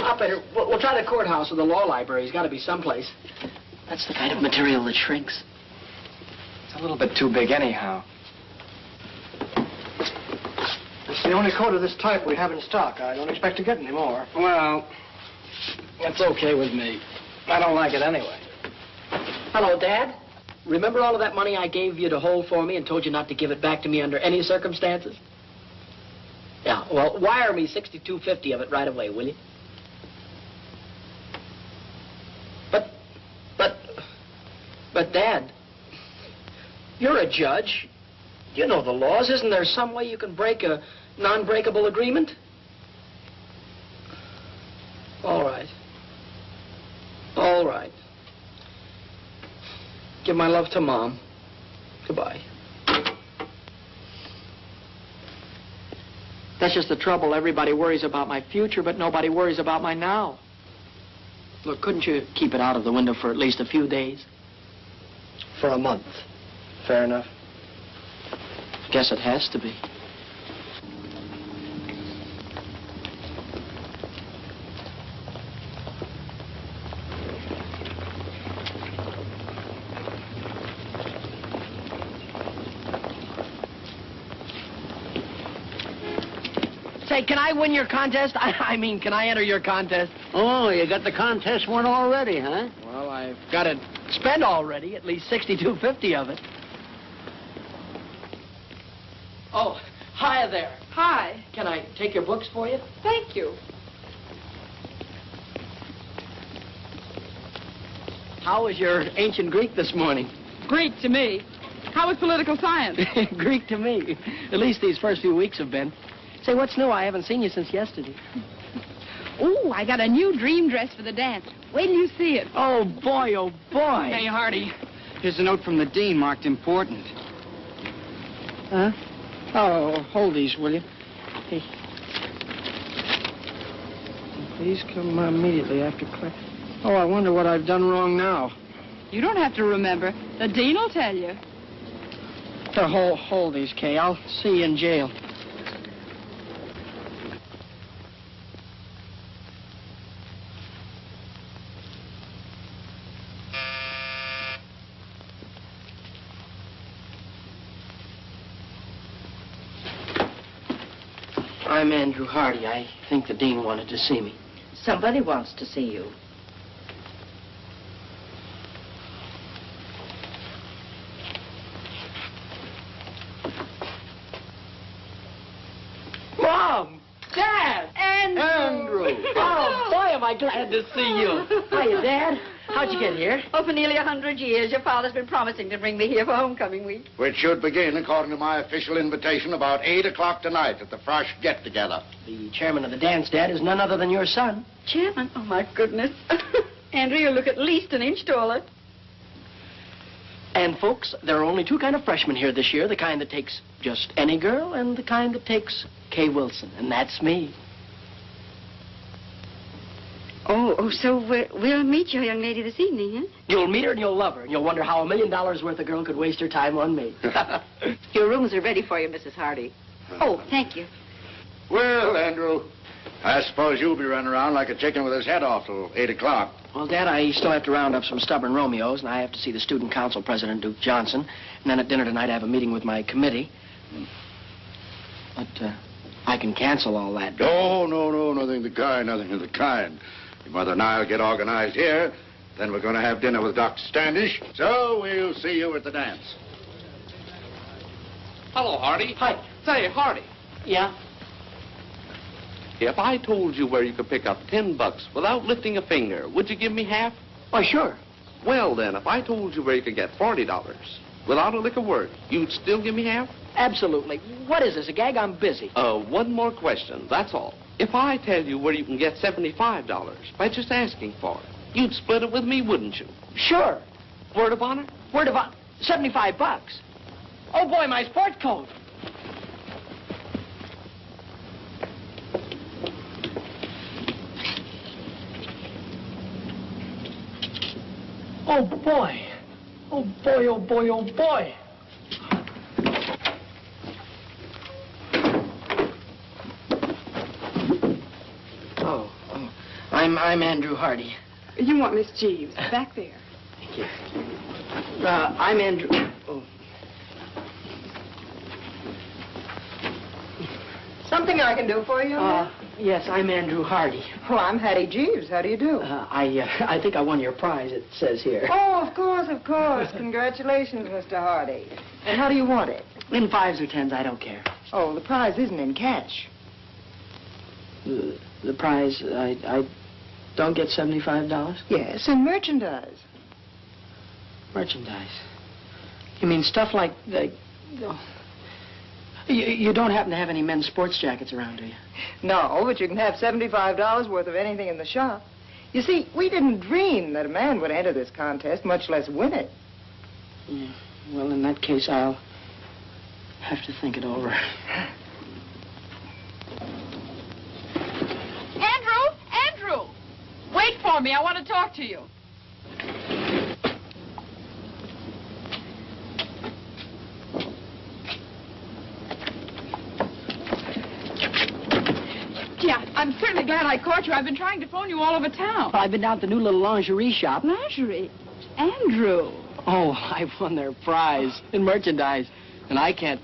[SPEAKER 5] Operator, we'll try the courthouse or the law library. He's got to be someplace. That's the kind of material that shrinks.
[SPEAKER 10] It's a little bit too big anyhow. It's the only coat of this type we have in stock. I don't expect to get any more. Well, that's okay with me. I don't like it anyway.
[SPEAKER 5] Hello, Dad. Remember all of that money I gave you to hold for me and told you not to give it back to me under any circumstances? Yeah, well, wire me $62.50 of it right away, will you? But, Dad, you're a judge. You know the laws. Isn't there some way you can break a non-breakable agreement? All right. All right. Give my love to Mom. Goodbye. That's just the trouble. Everybody worries about my future, but nobody worries about my now. Look, couldn't you keep it out of the window for at least a few days?
[SPEAKER 10] For a month. Fair enough.
[SPEAKER 5] Guess it has to be. Say, can I win your contest? I mean, can I enter your contest?
[SPEAKER 1] Oh, you got the contest won already, huh?
[SPEAKER 5] Well, I've got it spent already, at least $62.50 of it. Oh, hi there.
[SPEAKER 2] Hi.
[SPEAKER 5] Can I take your books for you?
[SPEAKER 2] Thank you.
[SPEAKER 5] How was your ancient Greek this morning?
[SPEAKER 2] Greek to me. How was political science?
[SPEAKER 5] Greek to me. At least these first few weeks have been. Say, what's new? I haven't seen you since yesterday.
[SPEAKER 2] Ooh, I got a new dream dress for the dance. Wait till you see it.
[SPEAKER 5] Oh, boy, oh, boy.
[SPEAKER 14] Hey, Hardy. Here's a note from the dean marked important.
[SPEAKER 5] Huh? Oh, hold these, will you? Hey. Please come immediately after class. Oh, I wonder what I've done wrong now.
[SPEAKER 2] You don't have to remember. The dean will tell you.
[SPEAKER 5] Hold these, Kay. I'll see you in jail. I'm Andrew Hardy. I think the dean wanted to see me.
[SPEAKER 6] Somebody wants to see you.
[SPEAKER 5] Mom! Dad!
[SPEAKER 2] Andrew!
[SPEAKER 5] Oh, boy, am I glad to see you. Hiya, Dad. How'd you get here?
[SPEAKER 2] Oh, for nearly 100 years. Your father's been promising to bring me here for homecoming week.
[SPEAKER 1] Which should begin, according to my official invitation, about 8 o'clock tonight at the Frosh get-together.
[SPEAKER 5] The chairman of the dance, Dad, is none other than your son.
[SPEAKER 2] Chairman? Oh, my goodness. Andrew, you look at least an inch taller.
[SPEAKER 5] And, folks, there are only two kind of freshmen here this year, the kind that takes just any girl and the kind that takes Kay Wilson, and that's me.
[SPEAKER 2] Oh, so we'll meet your young lady this evening, huh?
[SPEAKER 5] You'll meet her and you'll love her, and you'll wonder how $1 million worth of girl could waste her time on me.
[SPEAKER 6] Your rooms are ready for you, Mrs. Hardy.
[SPEAKER 2] Oh, thank you.
[SPEAKER 1] Well, Andrew, I suppose you'll be running around like a chicken with his head off till 8 o'clock.
[SPEAKER 5] Well, Dad, I still have to round up some stubborn Romeos, and I have to see the student council president, Duke Johnson. And then at dinner tonight, I have a meeting with my committee. But I can cancel all that.
[SPEAKER 1] Oh, no, nothing of the kind, nothing of the kind. Your mother and I will get organized here. Then we're going to have dinner with Dr. Standish. So we'll see you at the dance.
[SPEAKER 15] Hello, Hardy.
[SPEAKER 5] Hi.
[SPEAKER 15] Say, Hardy.
[SPEAKER 5] Yeah?
[SPEAKER 15] If I told you where you could pick up $10 without lifting a finger, would you give me half?
[SPEAKER 5] Oh, sure.
[SPEAKER 15] Well, then, if I told you where you could get $40 without a lick of work, you'd still give me half?
[SPEAKER 5] Absolutely. What is this, a gag? I'm busy.
[SPEAKER 15] One more question, that's all. If I tell you where you can get $75 by just asking for it, you'd split it with me, wouldn't you?
[SPEAKER 5] Sure.
[SPEAKER 15] Word of honor?
[SPEAKER 5] Word of honor. $75. Oh, boy, my sport coat.
[SPEAKER 10] Oh, boy. Oh, boy, oh, boy, oh, boy. Oh. I'm Andrew Hardy.
[SPEAKER 2] You want Miss Jeeves, back there.
[SPEAKER 10] Thank you. I'm Andrew... Oh.
[SPEAKER 16] Something I can do for you, ma'am?
[SPEAKER 10] Yes, I'm Andrew Hardy.
[SPEAKER 16] Well, I'm Hattie Jeeves. How do you do?
[SPEAKER 10] I think I won your prize, it says here.
[SPEAKER 16] Oh, of course, of course. Congratulations, Mr. Hardy. And how do you want it?
[SPEAKER 10] In 5s or 10s, I don't care.
[SPEAKER 16] Oh, the prize isn't in cash.
[SPEAKER 10] The prize, I don't get $75?
[SPEAKER 16] Yes, in merchandise.
[SPEAKER 10] Merchandise? You mean stuff like the... You don't happen to have any men's sports jackets around, do you?
[SPEAKER 16] No, but you can have $75 worth of anything in the shop. You see, we didn't dream that a man would enter this contest, much less win it.
[SPEAKER 10] Yeah. Well, in that case, I'll have to think it over.
[SPEAKER 17] Andrew! Wait for me. I want to talk to you. Yeah, I'm certainly glad I caught you. I've been trying to phone you all over town.
[SPEAKER 10] Well, I've been down to the new little lingerie shop.
[SPEAKER 17] Lingerie? Andrew.
[SPEAKER 10] Oh, I won their prize in merchandise. And I can't...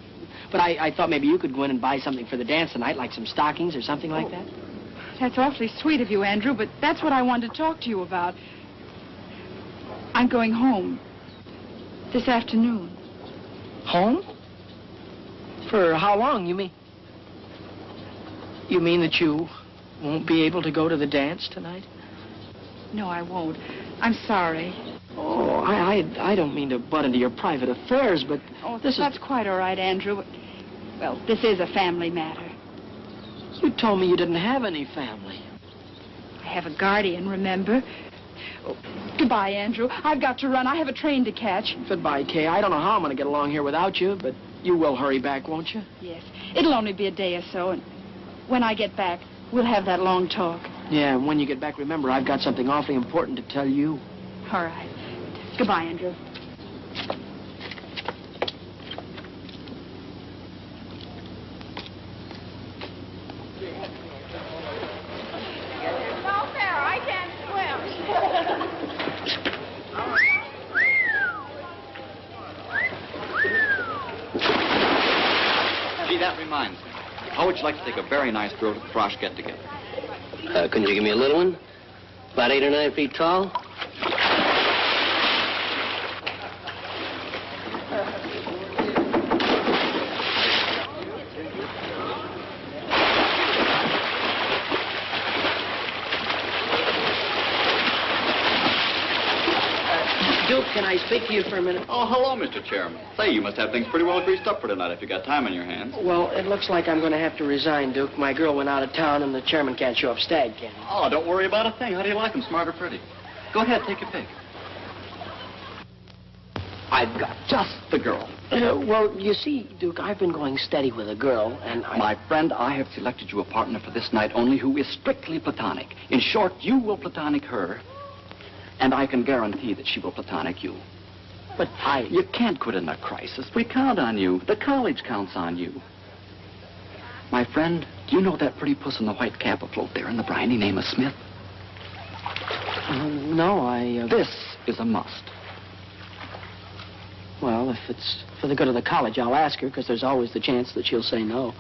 [SPEAKER 10] But I thought maybe you could go in and buy something for the dance tonight, like some stockings or something like that.
[SPEAKER 17] That's awfully sweet of you, Andrew, but that's what I wanted to talk to you about. I'm going home this afternoon.
[SPEAKER 10] Home? For how long, you mean? You mean that you won't be able to go to the dance tonight?
[SPEAKER 17] No, I won't. I'm sorry.
[SPEAKER 10] Oh, I don't mean to butt into your private affairs, but
[SPEAKER 17] that's quite all right, Andrew. But, well, this is a family matter.
[SPEAKER 10] You told me you didn't have any family.
[SPEAKER 17] I have a guardian, remember? Oh, goodbye, Andrew. I've got to run. I have a train to catch.
[SPEAKER 10] Goodbye, Kay. I don't know how I'm going to get along here without you, but you will hurry back, won't you?
[SPEAKER 17] Yes. It'll only be a day or so, and when I get back, we'll have that long talk.
[SPEAKER 10] Yeah, and when you get back, remember, I've got something awfully important to tell you.
[SPEAKER 17] All right. Goodbye, Andrew.
[SPEAKER 6] No fair. I can't swim.
[SPEAKER 12] Gee, that reminds me. How would you like to take a very nice girl to the Frosh get-together?
[SPEAKER 13] Couldn't you give me a little one? About 8 or 9 feet tall? Duke, can I speak to you for a minute?
[SPEAKER 12] Oh, hello, Mr. Chairman. Say, you must have things pretty well greased up for tonight if you got time on your hands.
[SPEAKER 10] Well, it looks like I'm going to have to resign, Duke. My girl went out of town, and the chairman can't show up stag candy.
[SPEAKER 12] Oh, don't worry about a thing. How do you like them, smart or pretty? Go ahead, take your pick. I've got just the girl.
[SPEAKER 10] Well, you see, Duke, I've been going steady with a girl, and
[SPEAKER 12] My friend, I have selected you a partner for this night only who is strictly platonic. In short, you will platonic her, and I can guarantee that she will platonic you.
[SPEAKER 10] But
[SPEAKER 12] You can't quit in a crisis. We count on you. The college counts on you. My friend, do you know that pretty puss in the white cap afloat there in the briny name of Smith?
[SPEAKER 10] No,
[SPEAKER 12] This is a must.
[SPEAKER 10] Well, if it's for the good of the college, I'll ask her, because there's always the chance that she'll say no.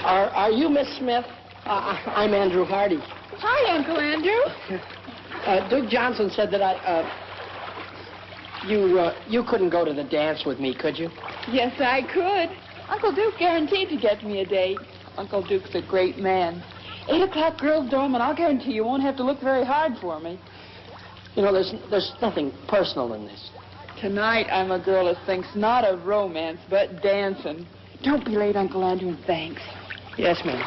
[SPEAKER 10] Are you Miss Smith? I'm Andrew Hardy.
[SPEAKER 17] Hi, Uncle Andrew.
[SPEAKER 10] Duke Johnson said that you couldn't go to the dance with me, could you?
[SPEAKER 17] Yes, I could. Uncle Duke guaranteed to get me a date. Uncle Duke's a great man. 8 o'clock girls' dorm, and I'll guarantee you won't have to look very hard for me.
[SPEAKER 10] You know, there's nothing personal in this.
[SPEAKER 17] Tonight, I'm a girl who thinks not of romance, but dancing. Don't be late, Uncle Andrew, and thanks.
[SPEAKER 10] Yes, ma'am.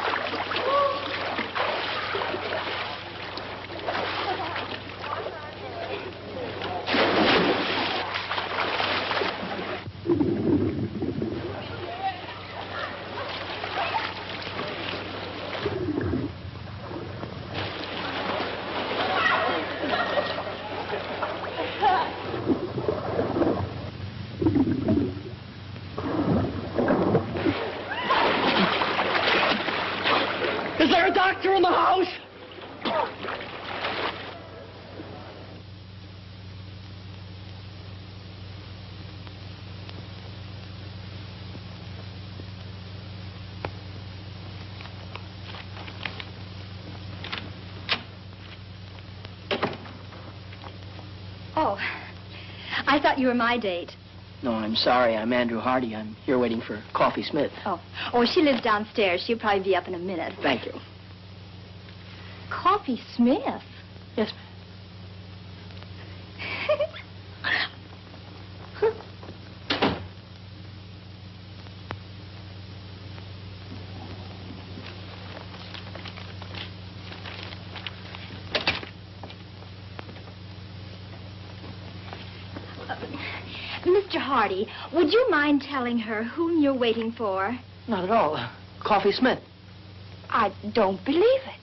[SPEAKER 9] Oh, I thought you were my date.
[SPEAKER 5] No, I'm sorry. I'm Andrew Hardy. I'm here waiting for Coffee Smith.
[SPEAKER 9] Oh, she lives downstairs. She'll probably be up in a minute.
[SPEAKER 5] Thank you.
[SPEAKER 9] Coffee Smith?
[SPEAKER 5] Yes,
[SPEAKER 9] Mr. Hardy, would you mind telling her whom you're waiting for?
[SPEAKER 5] not at all. Coffee Smith.
[SPEAKER 9] I don't believe it.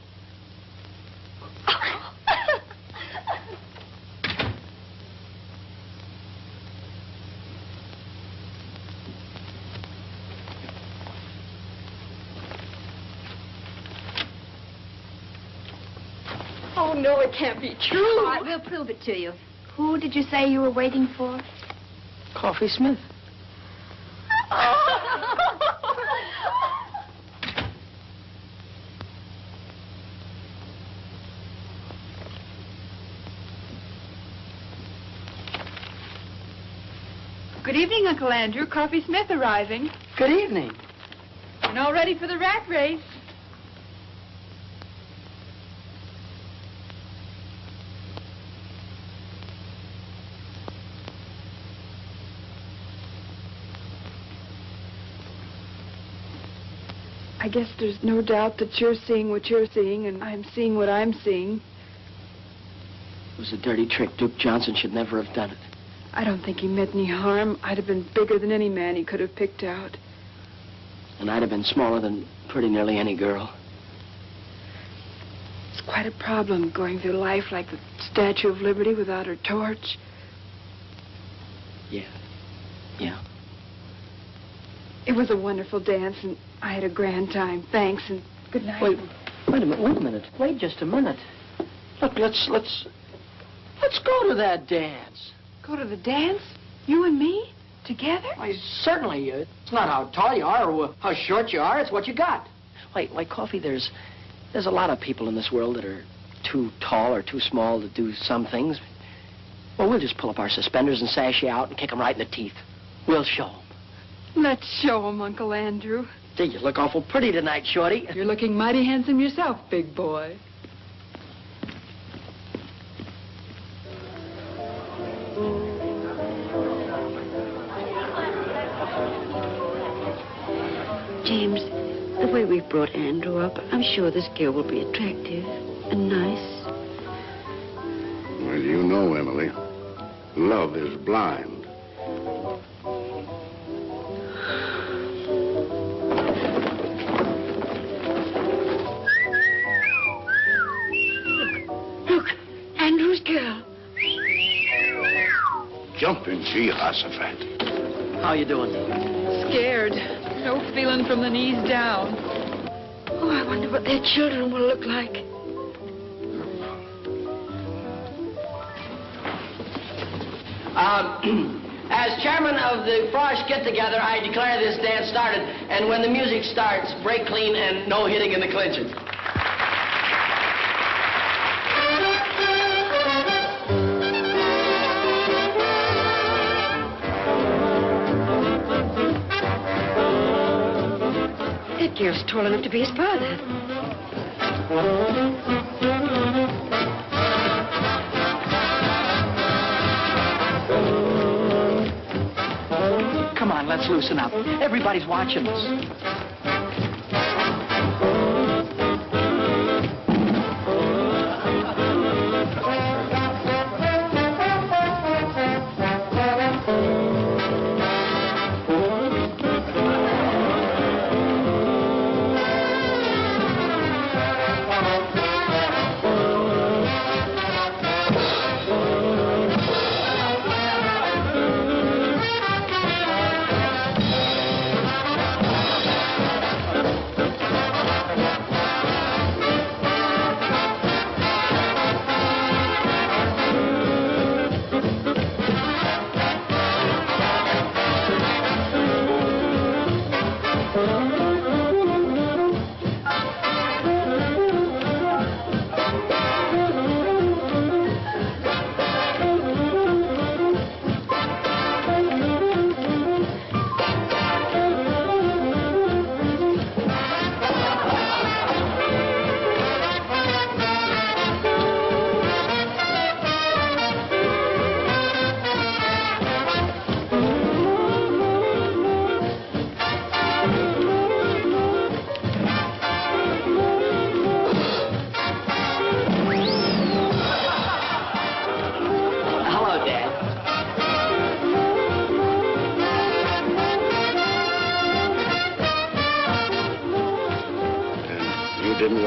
[SPEAKER 2] Oh, no, it can't be true.
[SPEAKER 9] All right, we'll prove it to you. Who did you say you were waiting for?
[SPEAKER 5] Coffee Smith.
[SPEAKER 17] Good evening, Uncle Andrew. Coffee Smith arriving.
[SPEAKER 5] Good evening.
[SPEAKER 17] And all ready for the rat race. I guess there's no doubt that you're seeing what you're seeing, and I'm seeing what I'm seeing.
[SPEAKER 5] It was a dirty trick. Duke Johnson should never have done it.
[SPEAKER 17] I don't think he meant any harm. I'd have been bigger than any man he could have picked out.
[SPEAKER 5] And I'd have been smaller than pretty nearly any girl.
[SPEAKER 17] It's quite a problem going through life like the Statue of Liberty without her torch.
[SPEAKER 5] Yeah. Yeah.
[SPEAKER 17] It was a wonderful dance, and I had a grand time. Thanks, and good night.
[SPEAKER 5] Wait a minute. Wait just a minute. Look, let's go to that dance.
[SPEAKER 17] Go to the dance? You and me? Together?
[SPEAKER 5] Why, certainly. It's not how tall you are or how short you are. It's what you got. Why, Coffee, there's a lot of people in this world that are too tall or too small to do some things. Well, we'll just pull up our suspenders and sash you out and kick them right in the teeth. We'll show 'em.
[SPEAKER 17] Let's show 'em, Uncle Andrew.
[SPEAKER 5] Gee, you look awful pretty tonight, Shorty.
[SPEAKER 17] You're looking mighty handsome yourself, big boy.
[SPEAKER 2] James, the way we've brought Andrew up, I'm sure this girl will be attractive and nice.
[SPEAKER 1] Well, you know, Emily, love is blind.
[SPEAKER 2] Look, Andrew's girl.
[SPEAKER 1] Jumping Jehoshaphat.
[SPEAKER 5] How you doing?
[SPEAKER 17] Scared. No feeling from the knees down.
[SPEAKER 2] Oh, I wonder what their children will look like.
[SPEAKER 5] As chairman of the Frosh get-together, I declare this dance started. And when the music starts, break clean and no hitting in the clincher.
[SPEAKER 2] That girl's tall enough to be his father.
[SPEAKER 5] Come on, let's loosen up. Everybody's watching us.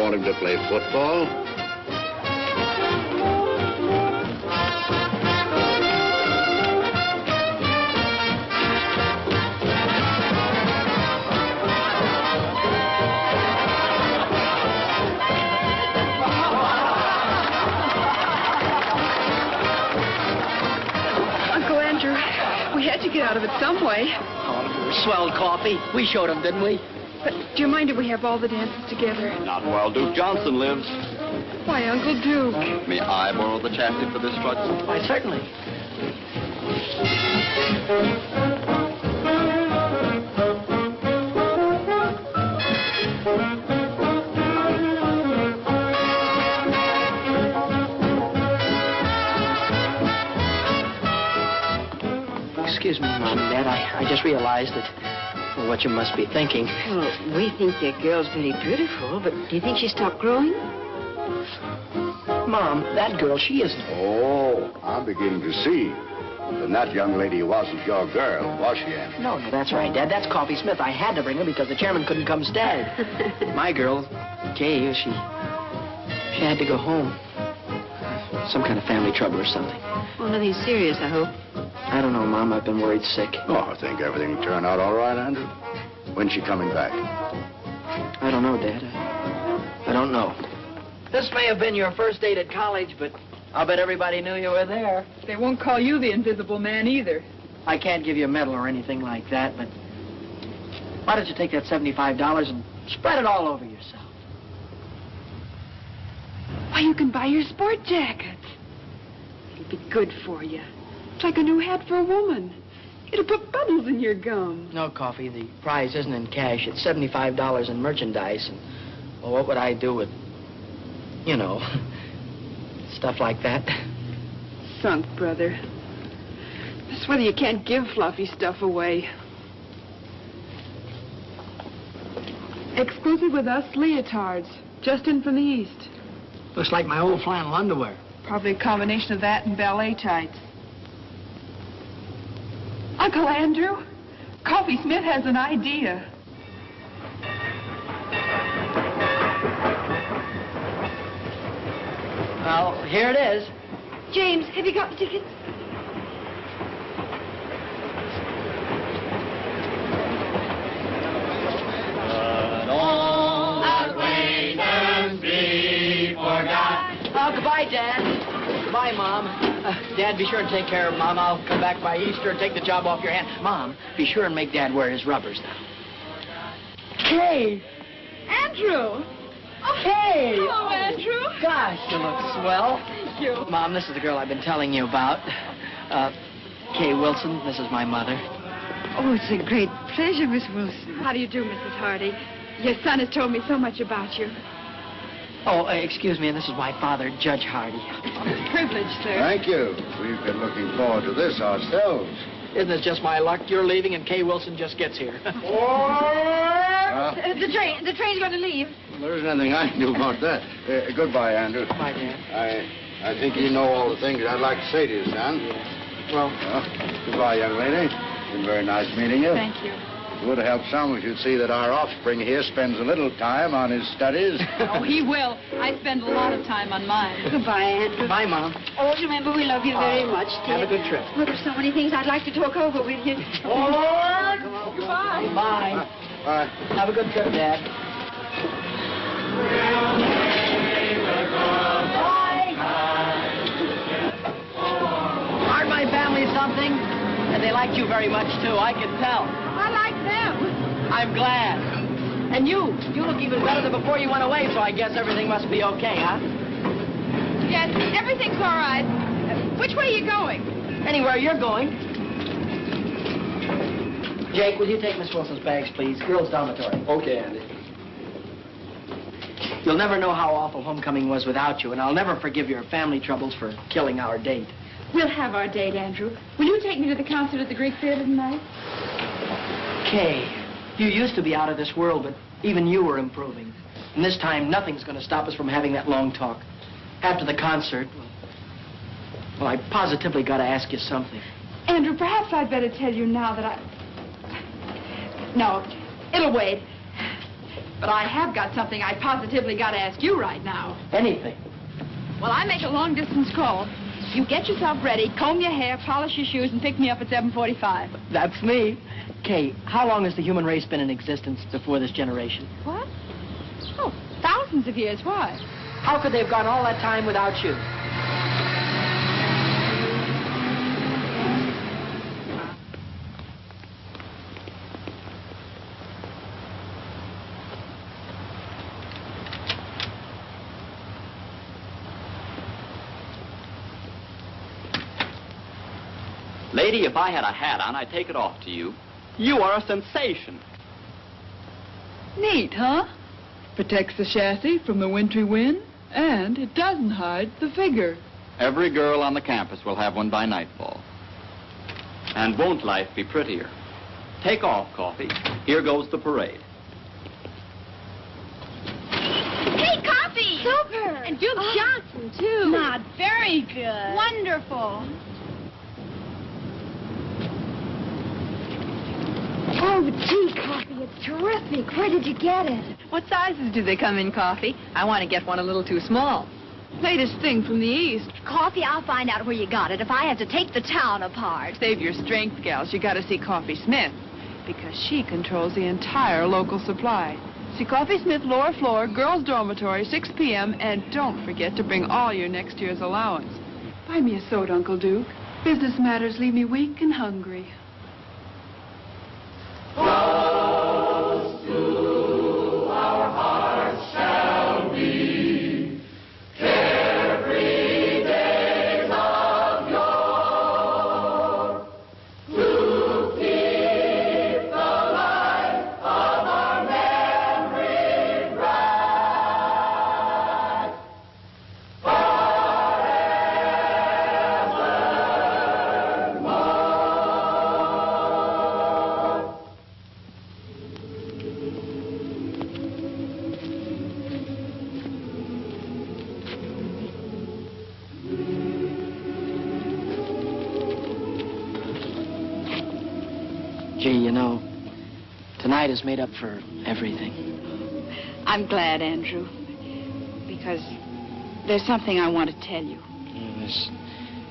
[SPEAKER 1] want him to play football?
[SPEAKER 2] Uncle Andrew, we had to get out of it some way.
[SPEAKER 5] Oh, swell coffee. We showed him, didn't we?
[SPEAKER 2] But do you mind if we have all the dances together?
[SPEAKER 12] Not while Duke Johnson lives.
[SPEAKER 2] Why, Uncle Duke?
[SPEAKER 12] May I borrow the chassis for this struggle?
[SPEAKER 5] Why, certainly. Excuse me, Mom and Dad. I just realized that what you must be thinking.
[SPEAKER 2] Well, we think that girl's very beautiful, but do you think she stopped growing?
[SPEAKER 5] Mom, that girl, she isn't.
[SPEAKER 1] Oh, I'm beginning to see. Then that young lady wasn't your girl, was she, Andy?
[SPEAKER 5] No, that's right, Dad. That's Coffee Smith. I had to bring her because the chairman couldn't come stay. My girl, Kay, she had to go home. Some kind of family trouble or something.
[SPEAKER 2] Well, nothing serious, I hope.
[SPEAKER 5] I don't know, Mom. I've been worried sick.
[SPEAKER 1] Oh, I think everything will turn out all right, Andrew. When's she coming back?
[SPEAKER 5] I don't know, Dad. I don't know. This may have been your first date at college, but I'll bet everybody knew you were there.
[SPEAKER 17] They won't call you the Invisible Man either.
[SPEAKER 5] I can't give you a medal or anything like that, but why don't you take that $75 and spread it all over yourself?
[SPEAKER 2] Why, you can buy your sport jacket. It'll be good for you. It's like a new hat for a woman. It'll put bubbles in your gum.
[SPEAKER 5] No, Coffee. The prize isn't in cash. It's $75 in merchandise. And, well, what would I do with, you know, stuff like that?
[SPEAKER 2] Sunk, brother. I swear you can't give fluffy stuff away. Exclusive with us, leotards. Just in from the East.
[SPEAKER 5] Looks like my old flannel underwear.
[SPEAKER 17] Probably a combination of that and ballet tights. Uncle Andrew, Coffee Smith has an idea.
[SPEAKER 5] Well, here it is.
[SPEAKER 4] James, have you got the tickets?
[SPEAKER 5] Oh, goodbye, Dad. Goodbye, Mom. Dad, be sure and take care of Mom. I'll come back by Easter and take the job off your hand. Mom, be sure and make Dad wear his rubbers now. Hey!
[SPEAKER 2] Andrew!
[SPEAKER 5] Hey!
[SPEAKER 2] Hello, Andrew.
[SPEAKER 5] Gosh, you look swell.
[SPEAKER 2] Thank you.
[SPEAKER 5] Mom, this is the girl I've been telling you about. Kay Wilson. This is my mother.
[SPEAKER 2] Oh, it's a great pleasure, Miss Wilson. How do you do, Mrs. Hardy? Your son has told me so much about you.
[SPEAKER 5] Oh, excuse me, and this is my father, Judge Hardy.
[SPEAKER 2] Privilege, sir.
[SPEAKER 1] Thank you. We've been looking forward to this ourselves.
[SPEAKER 5] Isn't it just my luck? You're leaving and Kay Wilson just gets here.
[SPEAKER 4] The train's going to leave.
[SPEAKER 1] There isn't anything I can do about that. Goodbye, Andrew.
[SPEAKER 5] Goodbye, Dad.
[SPEAKER 1] I think you know all the things I'd like to say to you, son.
[SPEAKER 5] Well,
[SPEAKER 1] goodbye, young lady. It's been very nice meeting you.
[SPEAKER 2] Thank you.
[SPEAKER 1] It would help some if you'd see that our offspring here spends a little time on his studies.
[SPEAKER 17] Oh, he will. I spend a lot of time on mine.
[SPEAKER 2] Goodbye, Andrew.
[SPEAKER 5] Bye, Mom.
[SPEAKER 2] Oh, remember, we love you very much, dear.
[SPEAKER 5] Have a good trip.
[SPEAKER 2] Well, there's so many things I'd like to talk over with you.
[SPEAKER 17] Goodbye.
[SPEAKER 5] Bye.
[SPEAKER 1] Bye.
[SPEAKER 5] Have a good trip, Dad. Aren't my family something? And they liked you very much, too. I can tell.
[SPEAKER 2] I like them.
[SPEAKER 5] I'm glad. And you look even better than before you went away, so I guess everything must be okay, huh?
[SPEAKER 17] Yes, everything's all right. Which way are you going?
[SPEAKER 5] Anywhere you're going. Jake, will you take Miss Wilson's bags, please? Girls' dormitory.
[SPEAKER 10] Okay, Andy.
[SPEAKER 5] You'll never know how awful homecoming was without you, and I'll never forgive your family troubles for killing our date.
[SPEAKER 17] We'll have our date, Andrew. Will you take me to the concert at the Greek Theater tonight?
[SPEAKER 5] Kay, you used to be out of this world, but even you were improving. And this time, nothing's going to stop us from having that long talk. After the concert, well, I positively got to ask you something.
[SPEAKER 17] Andrew, perhaps I'd better tell you now that No, it'll wait. But I have got something I positively got to ask you right now.
[SPEAKER 5] Anything.
[SPEAKER 17] Well, I make a long-distance call. You get yourself ready, comb your hair, polish your shoes, and pick me up at 7:45.
[SPEAKER 5] That's me. Kay, how long has the human race been in existence before this generation?
[SPEAKER 17] What? Oh, thousands of years. Why?
[SPEAKER 5] How could they have gone all that time without you?
[SPEAKER 12] Lady, if I had a hat on, I'd take it off to you. You are a sensation.
[SPEAKER 17] Neat, huh? Protects the chassis from the wintry wind, and it doesn't hide the figure.
[SPEAKER 12] Every girl on the campus will have one by nightfall. And won't life be prettier? Take off, Coffee. Here goes the parade.
[SPEAKER 4] Hey, Coffee! Super! And Duke Johnson, too. Not very good. Wonderful. Oh, gee, Coffee, it's terrific. Where did you get it?
[SPEAKER 17] What sizes do they come in, Coffee? I want to get one a little too small. Latest thing from the East.
[SPEAKER 4] Coffee, I'll find out where you got it if I have to take the town apart.
[SPEAKER 17] Save your strength, gals. You got to see Coffee Smith, because she controls the entire local supply. See Coffee Smith, lower floor, girls' dormitory, 6 p.m., and don't forget to bring all your next year's allowance. Buy me a soda, Uncle Duke. Business matters leave me weak and hungry.
[SPEAKER 18] Close to our hearts shall be carefree days of yore, to keep the light of our memory bright forevermore.
[SPEAKER 5] Gee, you know, tonight is made up for everything.
[SPEAKER 2] I'm glad, Andrew, because there's something I want to tell you.
[SPEAKER 5] There's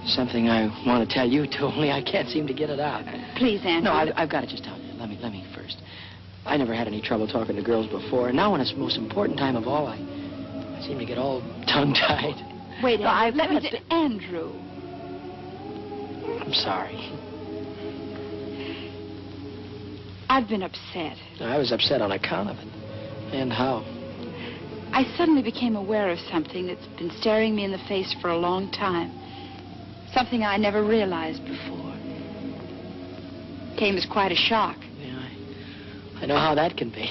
[SPEAKER 5] something I want to tell you, too, only I can't seem to get it out.
[SPEAKER 2] Please, Andrew.
[SPEAKER 5] No, I've got to just tell you. Let me first. I never had any trouble talking to girls before, and now when it's the most important time of all, I seem to get all tongue-tied.
[SPEAKER 2] Wait,
[SPEAKER 5] No,
[SPEAKER 2] let me Andrew.
[SPEAKER 5] I'm sorry.
[SPEAKER 2] I've been upset.
[SPEAKER 5] I was upset on account of it. And how?
[SPEAKER 2] I suddenly became aware of something that's been staring me in the face for a long time. Something I never realized before. Came as quite a shock.
[SPEAKER 5] I know how that can be.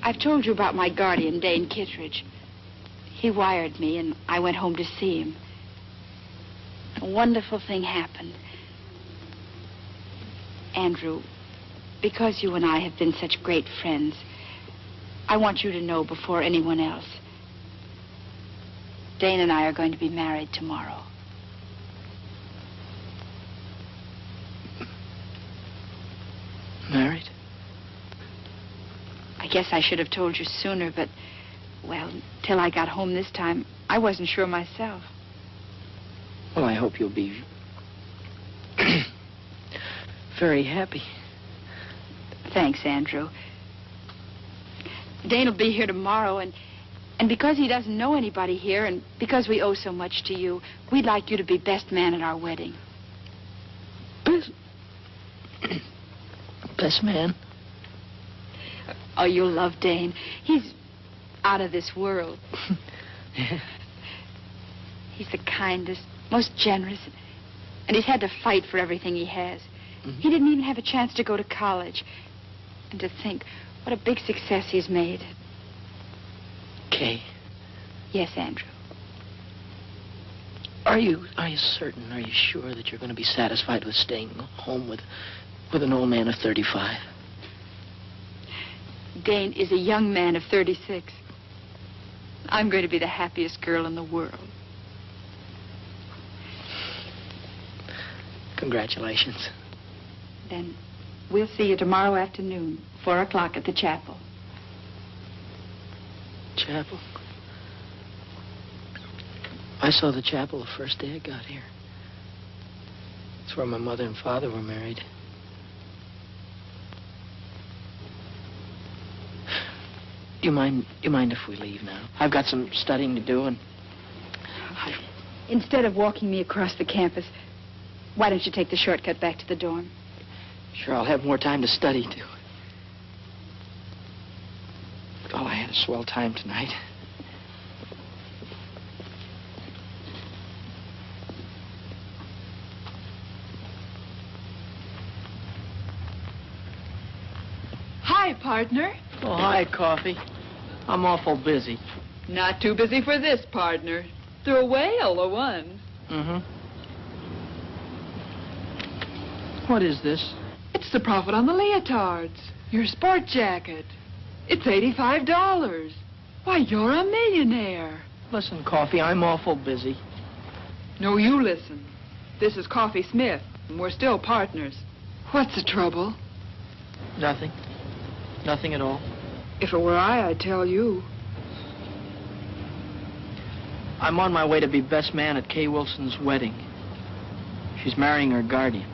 [SPEAKER 2] I've told you about my guardian, Dane Kittredge. He wired me, and I went home to see him. A wonderful thing happened. Andrew, because you and I have been such great friends, I want you to know before anyone else. Dane and I are going to be married tomorrow.
[SPEAKER 5] Married?
[SPEAKER 2] I guess I should have told you sooner, but, well, till I got home this time, I wasn't sure myself.
[SPEAKER 5] Well, I hope you'll be very happy.
[SPEAKER 2] Thanks, Andrew. Dane will be here tomorrow, and because he doesn't know anybody here, and because we owe so much to you, we'd like you to be best man at our wedding.
[SPEAKER 5] Best man?
[SPEAKER 2] Oh, you'll love Dane. He's out of this world. He's the kindest, most generous, and he's had to fight for everything he has. Mm-hmm. He didn't even have a chance to go to college. And to think what a big success he's made.
[SPEAKER 5] Kay?
[SPEAKER 2] Yes, Andrew.
[SPEAKER 5] Are you certain, are you sure that you're going to be satisfied with staying home with an old man of 35?
[SPEAKER 2] Dane is a young man of 36. I'm going to be the happiest girl in the world.
[SPEAKER 5] chapel. I saw the chapel the first day I got here. It's where my mother and father were married. Do you mind if we leave now? I've got some studying to do, and
[SPEAKER 2] Instead of walking me across the campus, why don't you take the shortcut back to the dorm?
[SPEAKER 5] sure I'll have more time to study, too. Oh, I had a swell time tonight.
[SPEAKER 17] Hi, partner.
[SPEAKER 5] Oh, hi, Coffee. I'm awful busy.
[SPEAKER 17] Not too busy for this, partner. They're a whale, a one.
[SPEAKER 5] Mm-hmm. What is this?
[SPEAKER 17] It's the profit on the leotards. Your sport jacket. It's $85. Why, you're a millionaire.
[SPEAKER 5] Listen, Coffee, I'm awful busy.
[SPEAKER 17] No, you listen. This is Coffee Smith, and we're still partners. What's the trouble?
[SPEAKER 5] Nothing. Nothing at all.
[SPEAKER 17] If it were I'd tell you.
[SPEAKER 5] I'm on my way to be best man at Kay Wilson's wedding. She's marrying her guardian.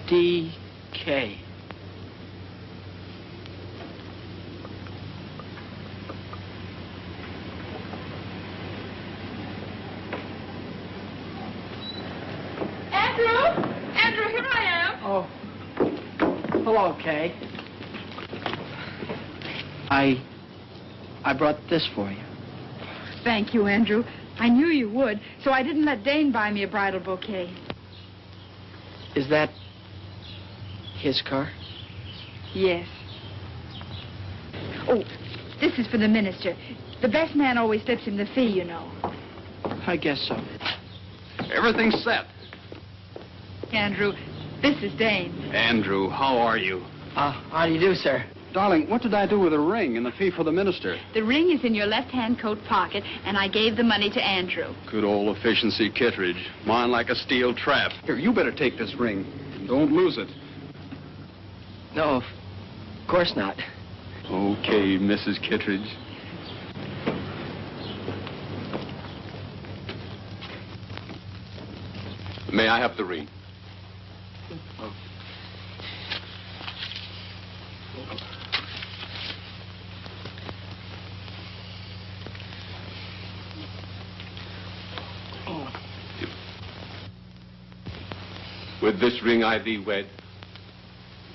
[SPEAKER 5] D.K.
[SPEAKER 17] Andrew, here I am.
[SPEAKER 5] Oh. Hello, Kay. I brought this for you.
[SPEAKER 2] Thank you, Andrew. I knew you would, so I didn't let Dane buy me a bridal bouquet.
[SPEAKER 5] Is that his car?
[SPEAKER 2] Yes. Oh, this is for the minister. The best man always slips him the fee, you know.
[SPEAKER 5] I guess so.
[SPEAKER 11] Everything's set.
[SPEAKER 2] Andrew, this is Dane.
[SPEAKER 11] Andrew, how are you?
[SPEAKER 5] How do you do, sir?
[SPEAKER 11] Darling, what did I do with the ring and the fee for the minister?
[SPEAKER 2] The ring is in your left-hand coat pocket, and I gave the money to Andrew.
[SPEAKER 11] Good old efficiency Kittredge. Mine like a steel trap. Here, you better take this ring. Don't lose it.
[SPEAKER 5] No, of course not.
[SPEAKER 11] Okay, Mrs. Kittredge. May I have the ring?
[SPEAKER 5] Oh.
[SPEAKER 11] With this ring I thee wed.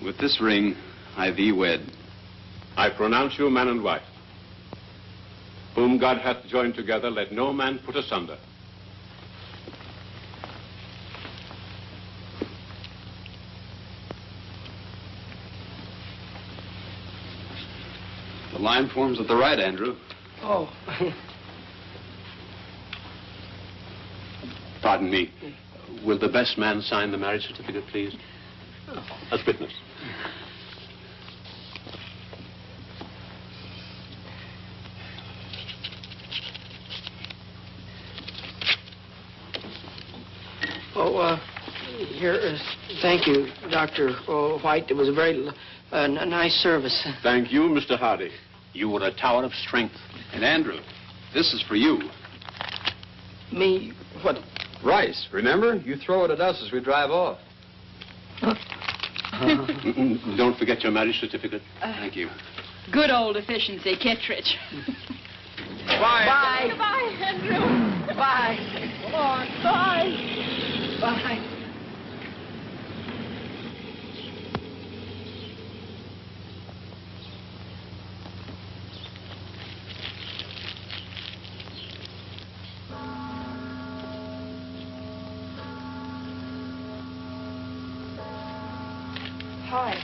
[SPEAKER 11] With this ring I thee wed. I pronounce you man and wife. Whom God hath joined together, let no man put asunder. The line forms at the right, Andrew.
[SPEAKER 5] Oh.
[SPEAKER 11] Pardon me. Will the best man sign the marriage certificate, please? As witness.
[SPEAKER 5] Oh, here, thank you, Dr. White. It was a very nice service.
[SPEAKER 11] Thank you, Mr. Hardy. You were a tower of strength. And Andrew, this is for you.
[SPEAKER 5] Me? What?
[SPEAKER 11] Rice, remember? You throw it at us as we drive off. Don't forget your marriage certificate. Thank you.
[SPEAKER 2] Good old efficiency, Kittredge.
[SPEAKER 11] Bye.
[SPEAKER 2] Bye.
[SPEAKER 17] Goodbye, Andrew.
[SPEAKER 5] Bye.
[SPEAKER 17] Come on. Bye.
[SPEAKER 5] Bye.
[SPEAKER 17] Hi.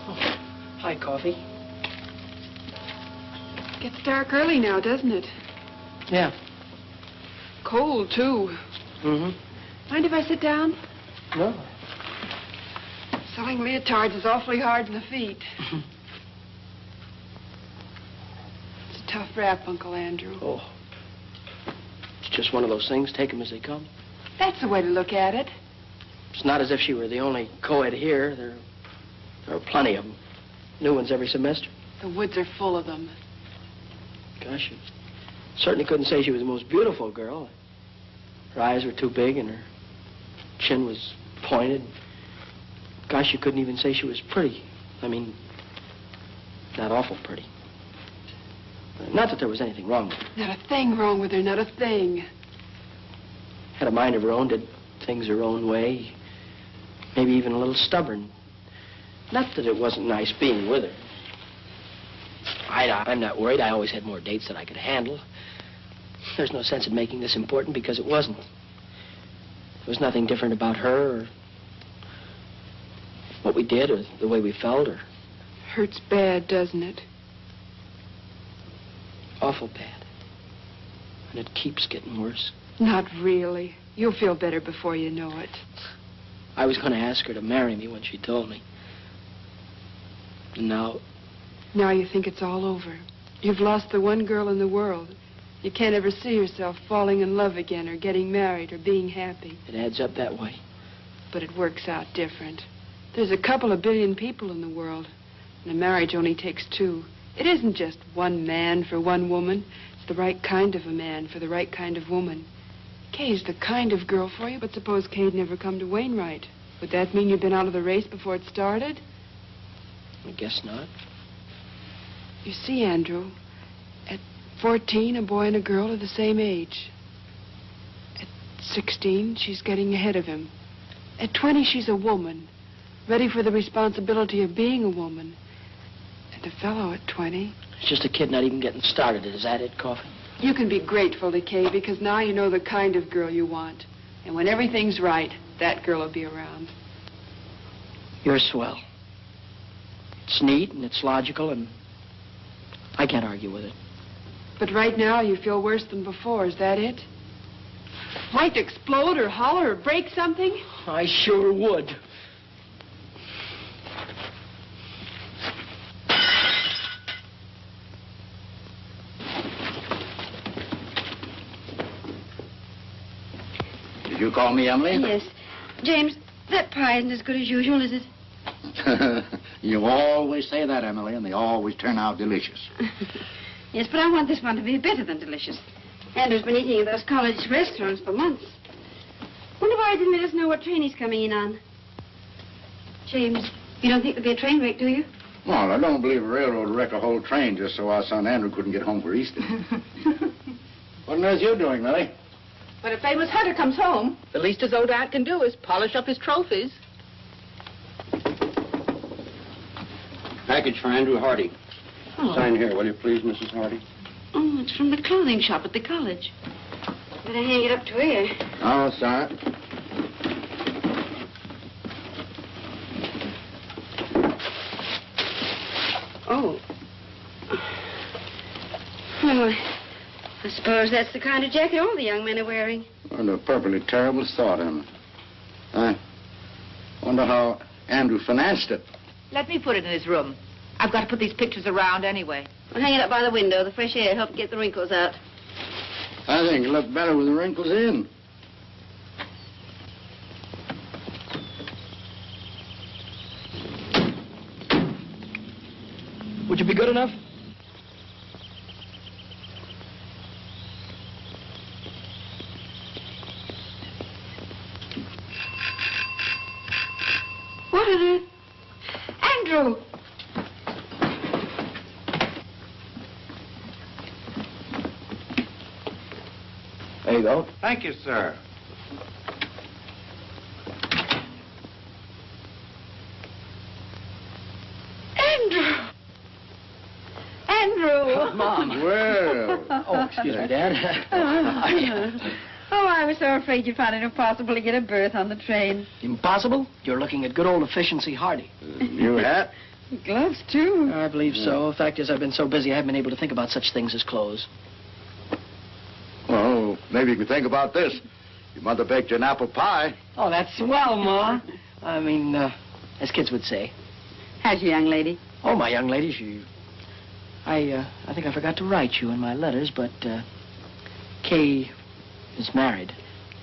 [SPEAKER 5] Oh, hi, Coffee.
[SPEAKER 17] Gets dark early now, doesn't it?
[SPEAKER 5] Yeah.
[SPEAKER 17] Cold, too.
[SPEAKER 5] Mm-hmm.
[SPEAKER 17] Mind if I sit down?
[SPEAKER 5] No.
[SPEAKER 17] Selling leotards is awfully hard on the feet. tough rap, Uncle Andrew.
[SPEAKER 5] Oh. It's just one of those things. Take them as they come.
[SPEAKER 17] That's the way to look at it.
[SPEAKER 5] It's not as if she were the only co-ed here. There are plenty of them. New ones every semester.
[SPEAKER 17] The woods are full of them.
[SPEAKER 5] Gosh, you certainly couldn't say she was the most beautiful girl. Her eyes were too big and her chin was pointed. Gosh, you couldn't even say she was pretty. I mean, not awful pretty. Not that there was anything wrong with her.
[SPEAKER 17] Not a thing wrong with her, not a thing.
[SPEAKER 5] Had a mind of her own, did things her own way. Maybe even a little stubborn. Not that it wasn't nice being with her. I'm not worried. I always had more dates than I could handle. There's no sense in making this important because it wasn't. There was nothing different about her or what we did or the way we felt or...
[SPEAKER 17] Hurts bad, doesn't it?
[SPEAKER 5] Awful bad. And it keeps getting worse.
[SPEAKER 17] Not really. You'll feel better before you know it.
[SPEAKER 5] I was going to ask her to marry me when she told me. And now...
[SPEAKER 17] Now you think it's all over. You've lost the one girl in the world. You can't ever see yourself falling in love again or getting married or being happy.
[SPEAKER 5] It adds up that way.
[SPEAKER 17] But it works out different. There's a couple of billion people in the world, and a marriage only takes two. It isn't just one man for one woman. It's the right kind of a man for the right kind of woman. Kay's the kind of girl for you, but suppose Kay'd never come to Wainwright. Would that mean you'd been out of the race before it started?
[SPEAKER 5] I guess not.
[SPEAKER 17] You see, Andrew, at 14, a boy and a girl are the same age. At 16, she's getting ahead of him. At 20, she's a woman, ready for the responsibility of being a woman. And a fellow at 20...
[SPEAKER 5] It's just a kid not even getting started. Is that it, Coffin?
[SPEAKER 17] You can be grateful to Kay because now you know the kind of girl you want. And when everything's right, that girl will be around.
[SPEAKER 5] You're swell. It's neat and it's logical and I can't argue with it.
[SPEAKER 17] But right now you feel worse than before. Is that it? Might explode or holler or break something?
[SPEAKER 5] I sure would.
[SPEAKER 1] Did you call me, Emily?
[SPEAKER 2] Yes. James, that pie isn't as good as usual, is it?
[SPEAKER 1] You always say that, Emily, and they always turn out delicious.
[SPEAKER 2] Yes, but I want this one to be better than delicious. Andrew's been eating at those college restaurants for months. Wonder why he didn't let us know what train he's coming in on. James, you don't think there'll be a train wreck, do you?
[SPEAKER 1] Well, I don't believe a railroad would wreck a whole train just so our son Andrew couldn't get home for Easter. What on earth are you doing, Millie?
[SPEAKER 6] When a famous hunter comes home, the least his old aunt can do is polish up his trophies.
[SPEAKER 11] Package for Andrew Hardy.
[SPEAKER 2] Oh.
[SPEAKER 11] Sign here, will you please, Mrs. Hardy?
[SPEAKER 2] Oh, it's from the clothing shop at the college. Better hang it up to here.
[SPEAKER 1] Oh, sorry.
[SPEAKER 2] Oh. Well, I suppose that's the kind of jacket all the young men are wearing.
[SPEAKER 1] What a perfectly terrible thought, Emma. I wonder how Andrew financed it.
[SPEAKER 6] Let me put it in his room. I've got to put these pictures around anyway.
[SPEAKER 2] Well, hang it up by the window. The fresh air helps get the wrinkles out.
[SPEAKER 1] I think it looked better with the wrinkles in.
[SPEAKER 5] Would you be good enough?
[SPEAKER 2] What is it? Andrew!
[SPEAKER 5] There you go.
[SPEAKER 11] Thank you, sir.
[SPEAKER 2] Andrew!
[SPEAKER 5] Mom.
[SPEAKER 1] Well.
[SPEAKER 5] Oh, excuse me, Dad.
[SPEAKER 2] Oh, I was so afraid you'd find it impossible to get a berth on the train.
[SPEAKER 5] Impossible? You're looking at good old efficiency Hardy.
[SPEAKER 1] New hat?
[SPEAKER 2] Gloves, too.
[SPEAKER 5] I believe so. The fact is, I've been so busy, I haven't been able to think about such things as clothes.
[SPEAKER 1] Well, maybe you can think about this. Your mother baked you an apple pie.
[SPEAKER 5] Oh, that's swell, Ma. I mean, as kids would say.
[SPEAKER 2] How's your young lady?
[SPEAKER 5] Oh, my young lady, I think I forgot to write you in my letters, but Kay is married.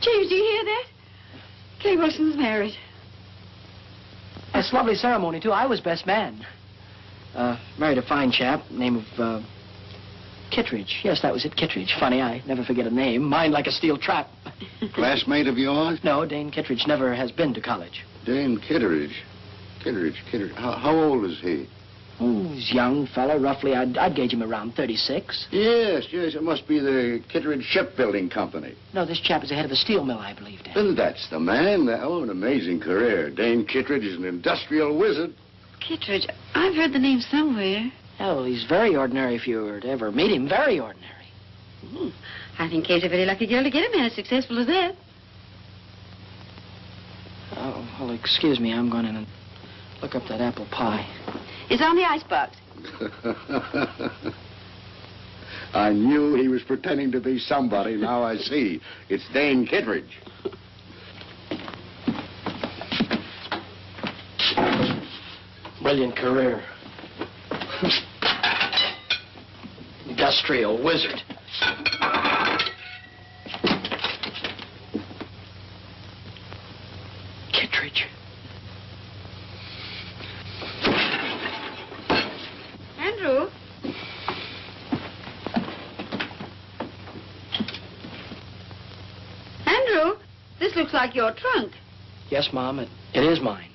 [SPEAKER 2] James, do you hear that? Kay Wilson's married.
[SPEAKER 5] It's a lovely ceremony, too. I was best man. Married a fine chap, name of Kittredge. Yes, that was it, Kittredge. Funny, I never forget a name. Mine like a steel trap.
[SPEAKER 1] Classmate of yours?
[SPEAKER 5] No, Dane Kittredge never has been to college.
[SPEAKER 1] Dane Kittredge. Kittredge. How old is he?
[SPEAKER 5] Oh, he's a young fella, roughly. I'd gauge him around 36.
[SPEAKER 1] Yes. It must be the Kittredge Shipbuilding Company.
[SPEAKER 5] No, this chap is the head of a steel mill, I believe, Dad.
[SPEAKER 1] Well, that's the man. Oh, an amazing career. Dane Kittredge is an industrial wizard.
[SPEAKER 2] Kittredge, I've heard the name somewhere.
[SPEAKER 5] Oh, he's very ordinary if you were to ever meet him. Very ordinary.
[SPEAKER 2] I think Kay's a very lucky girl to get a man as successful as that.
[SPEAKER 5] Oh, well, excuse me. I'm going in and look up that apple pie.
[SPEAKER 2] It's on the icebox.
[SPEAKER 1] I knew he was pretending to be somebody. Now I see. It's Dane Kittredge.
[SPEAKER 5] Brilliant career. Industrial wizard. Kittredge.
[SPEAKER 2] Andrew? Andrew, this looks like your trunk.
[SPEAKER 5] Yes, Mom, it is mine.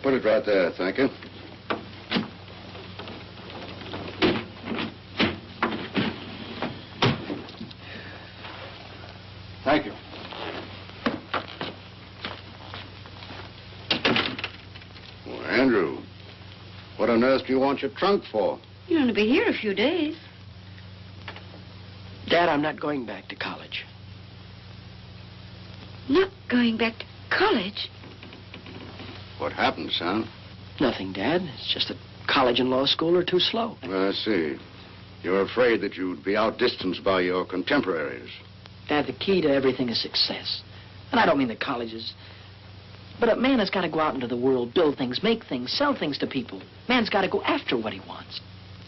[SPEAKER 1] Put it right there, thank you. Thank you. Well, Andrew, what on earth do you want your trunk for?
[SPEAKER 2] You're going to be here a few days.
[SPEAKER 5] Dad, I'm not going back to college.
[SPEAKER 2] Not going back to college?
[SPEAKER 1] What happened, son?
[SPEAKER 5] Nothing, Dad. It's just that college and law school are too slow.
[SPEAKER 1] I see. You're afraid that you'd be outdistanced by your contemporaries.
[SPEAKER 5] Dad, the key to everything is success. And I don't mean the colleges. But a man has got to go out into the world, build things, make things, sell things to people. Man's got to go after what he wants.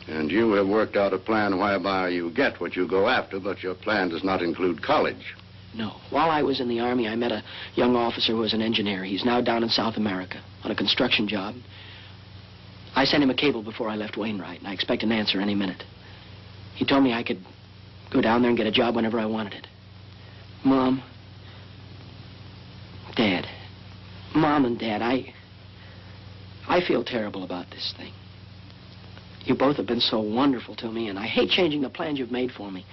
[SPEAKER 1] And you have worked out a plan whereby you get what you go after, but your plan does not include college.
[SPEAKER 5] No. While I was in the Army, I met a young officer who was an engineer. He's now down in South America on a construction job. I sent him a cable before I left Wainwright, and I expect an answer any minute. He told me I could go down there and get a job whenever I wanted it. Mom, Dad, Mom and Dad, I feel terrible about this thing. You both have been so wonderful to me, and I hate changing the plans you've made for me.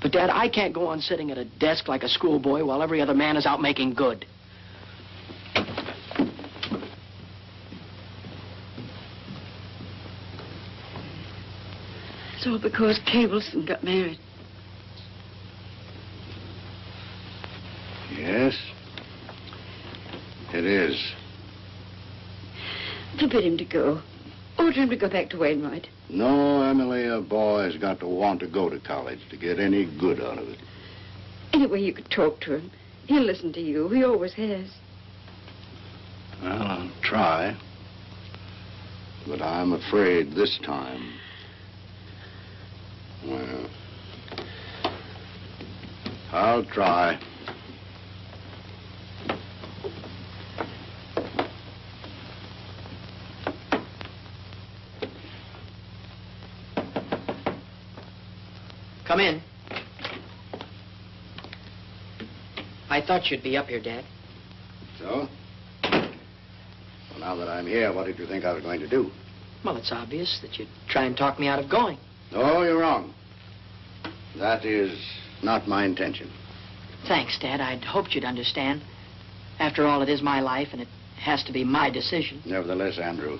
[SPEAKER 5] But, Dad, I can't go on sitting at a desk like a schoolboy while every other man is out making good.
[SPEAKER 2] It's all because Kay Wilson got married.
[SPEAKER 1] Yes, it is.
[SPEAKER 2] Forbid him to go. Order him to go back to Wainwright.
[SPEAKER 1] No, Emily, a boy's got to want to go to college to get any good out of it.
[SPEAKER 2] Anyway, you could talk to him. He'll listen to you. He always has.
[SPEAKER 1] Well, I'll try. But I'm afraid this time... Well, I'll try.
[SPEAKER 5] Come in. I thought you'd be up here, Dad.
[SPEAKER 1] So? Well, now that I'm here, what did you think I was going to do?
[SPEAKER 5] Well, it's obvious that you'd try and talk me out of going.
[SPEAKER 1] No, you're wrong. That is not my intention.
[SPEAKER 5] Thanks, Dad. I'd hoped you'd understand. After all, it is my life, and it has to be my decision.
[SPEAKER 1] Nevertheless, Andrew,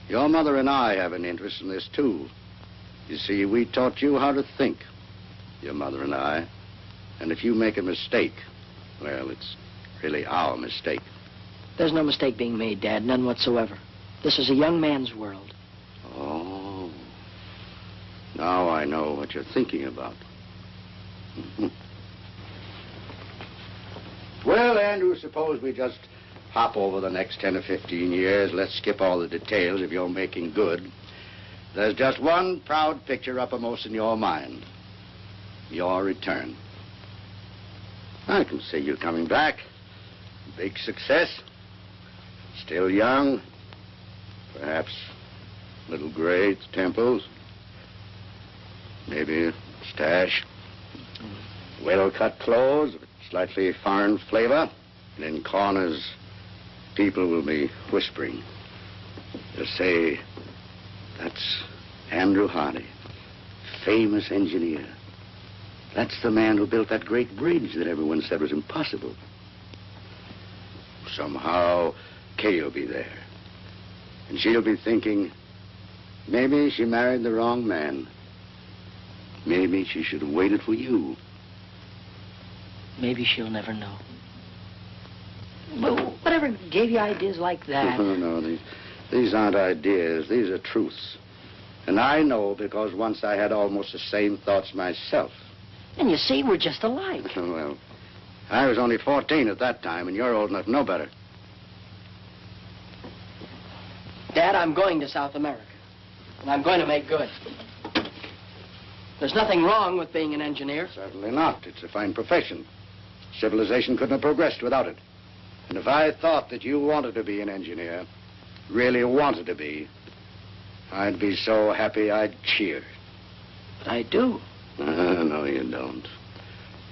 [SPEAKER 1] your mother and I have an interest in this, too. You see, we taught you how to think, your mother and I. And if you make a mistake, well, it's really our mistake.
[SPEAKER 5] There's no mistake being made, Dad, none whatsoever. This is a young man's world.
[SPEAKER 1] Oh. Now I know what you're thinking about. Well, Andrew, suppose we just hop over the next 10 or 15 years. Let's skip all the details if you're making good. There's just one proud picture uppermost in your mind. Your return. I can see you coming back. Big success. Still young. Perhaps a little gray at the temples. Maybe a stash. Well-cut clothes, with slightly foreign flavor. And in corners, people will be whispering. They'll say, that's Andrew Hardy, famous engineer. That's the man who built that great bridge that everyone said was impossible. Somehow, Kay'll be there. And she'll be thinking, maybe she married the wrong man. Maybe she should have waited for you.
[SPEAKER 5] Maybe she'll never know. Well, whatever gave you ideas like that?
[SPEAKER 1] No, these aren't ideas. These are truths. And I know because once I had almost the same thoughts myself.
[SPEAKER 5] And you see, we're just alike.
[SPEAKER 1] Well, I was only 14 at that time, and you're old enough to know better.
[SPEAKER 5] Dad, I'm going to South America. And I'm going to make good. There's nothing wrong with being an engineer.
[SPEAKER 1] Certainly not. It's a fine profession. Civilization couldn't have progressed without it. And if I thought that you wanted to be an engineer, really wanted to be, I'd be so happy I'd cheer.
[SPEAKER 5] But I do.
[SPEAKER 1] No, you don't.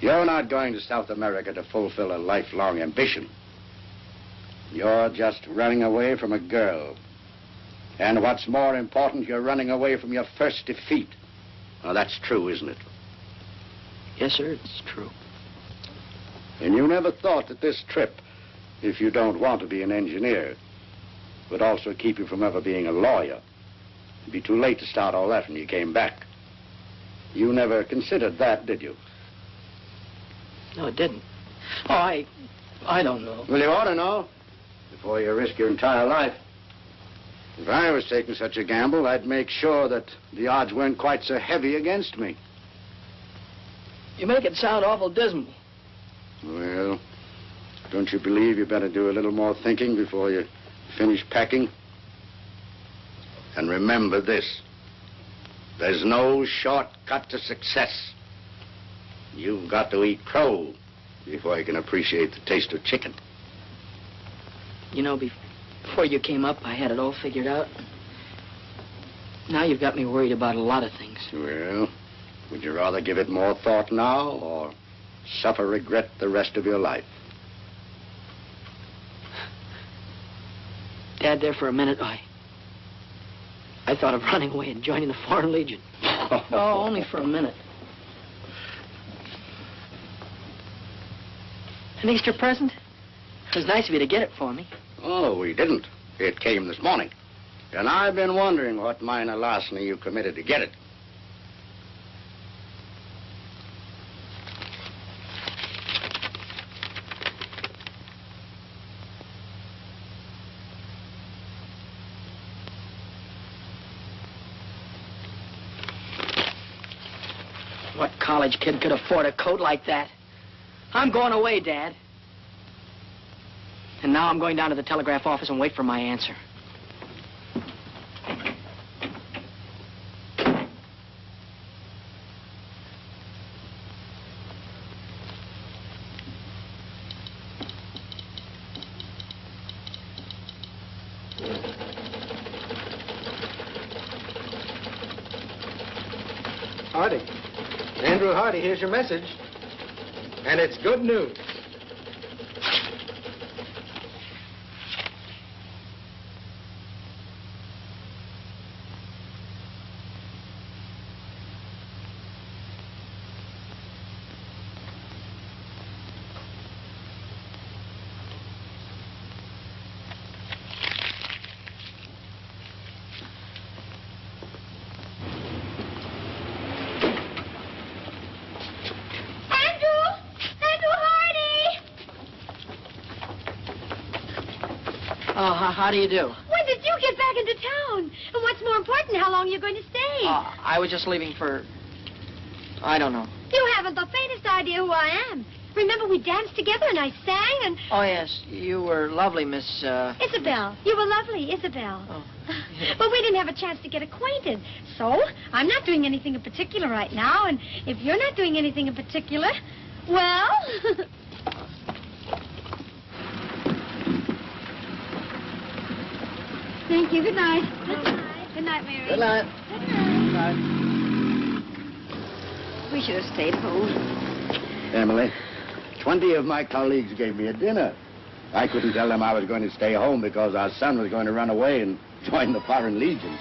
[SPEAKER 1] You're not going to South America to fulfill a lifelong ambition. You're just running away from a girl. And what's more important, you're running away from your first defeat. Now, that's true, isn't it?
[SPEAKER 5] Yes, sir, it's true.
[SPEAKER 1] And you never thought that this trip, if you don't want to be an engineer, would also keep you from ever being a lawyer. It'd be too late to start all that when you came back. You never considered that, did you?
[SPEAKER 5] No, it didn't. Oh, I don't know.
[SPEAKER 1] Well, you ought to know before you risk your entire life. If I was taking such a gamble, I'd make sure that the odds weren't quite so heavy against me.
[SPEAKER 5] You make it sound awful dismal.
[SPEAKER 1] Well, don't you believe you better do a little more thinking before you finish packing? And remember this. There's no shortcut to success. You've got to eat crow before you can appreciate the taste of chicken.
[SPEAKER 5] You know, before you came up, I had it all figured out. Now you've got me worried about a lot of things.
[SPEAKER 1] Well, would you rather give it more thought now or suffer regret the rest of your life?
[SPEAKER 5] Dad, there for a minute, I thought of running away and joining the Foreign Legion. Oh, only for a minute. An Easter present? It was nice of you to get it for me.
[SPEAKER 1] Oh, we didn't. It came this morning. And I've been wondering what minor larceny you committed to get it.
[SPEAKER 5] What college kid could afford a coat like that? I'm going away, Dad. And now I'm going down to the telegraph office and wait for my answer.
[SPEAKER 10] Hardy. Andrew Hardy, here's your message. And it's good news.
[SPEAKER 5] How do you do?
[SPEAKER 4] When did you get back into town? And what's more important, how long are you going to stay?
[SPEAKER 5] I was just leaving for... I don't know.
[SPEAKER 4] You haven't the faintest idea who I am. Remember we danced together and I sang and...
[SPEAKER 5] Oh, yes. You were lovely, Miss...
[SPEAKER 4] Isabel. You were lovely, Isabel.
[SPEAKER 5] Oh.
[SPEAKER 4] But we didn't have a chance to get acquainted. So, I'm not doing anything in particular right now, and if you're not doing anything in particular, well... Thank you. Good night. Good night. Good night, Mary.
[SPEAKER 1] Good night.
[SPEAKER 4] Good night. We should have stayed home.
[SPEAKER 1] Emily, 20 of my colleagues gave me a dinner. I couldn't tell them I was going to stay home because our son was going to run away and join the Foreign Legion.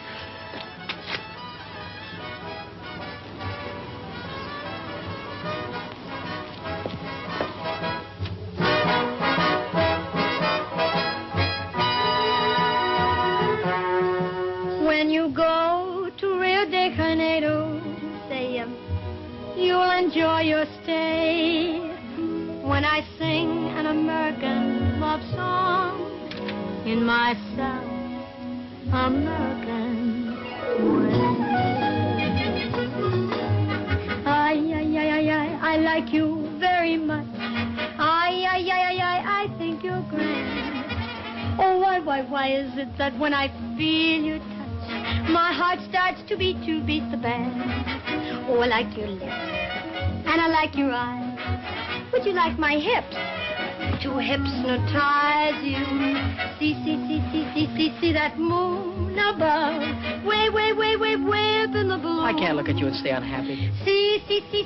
[SPEAKER 9] When you go to Rio de Janeiro, say you'll enjoy your stay. When I sing an American love song in my South American way. I like you very much. I think you're grand. Oh, why is it that when I feel your touch, my heart starts to beat the band? Oh, I like your lips, and I like your eyes. Would you like my hips to hypnotize you? See that moon above, way up in the blue.
[SPEAKER 5] I can't look at you and stay unhappy.
[SPEAKER 9] See,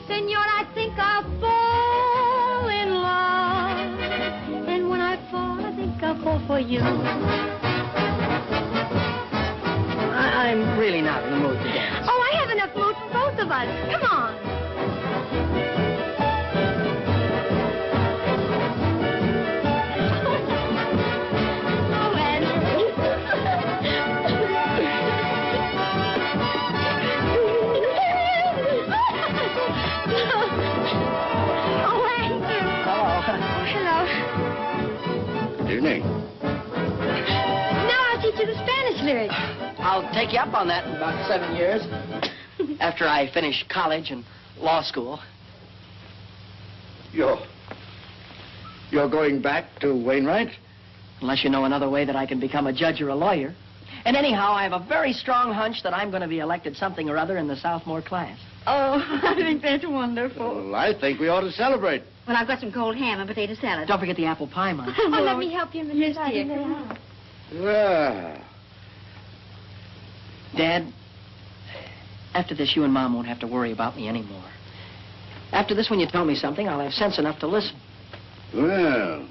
[SPEAKER 9] senor, I think I'll fall in love. And when I fall, I think I'll fall for you.
[SPEAKER 5] I'm really not in the mood to dance.
[SPEAKER 9] Oh, I have enough mood for both of us. Come on.
[SPEAKER 1] Good evening.
[SPEAKER 9] Now I'll teach you the Spanish lyrics.
[SPEAKER 5] I'll take you up on that in about 7 years. After I finish college and law school.
[SPEAKER 1] You're going back to Wainwright?
[SPEAKER 5] Unless you know another way that I can become a judge or a lawyer. And anyhow, I have a very strong hunch that I'm going to be elected something or other in the sophomore class.
[SPEAKER 2] Oh, I think that's wonderful.
[SPEAKER 1] Well, I think we ought to celebrate.
[SPEAKER 2] Well, I've got some cold ham and potato salad.
[SPEAKER 5] Don't forget the apple pie, Mom.
[SPEAKER 9] Oh, let me help you, Mrs.
[SPEAKER 2] Yes,
[SPEAKER 9] Yes,
[SPEAKER 2] dear.
[SPEAKER 1] Well,
[SPEAKER 5] Dad, after this, you and Mom won't have to worry about me anymore. After this, when you tell me something, I'll have sense enough to listen.
[SPEAKER 1] well,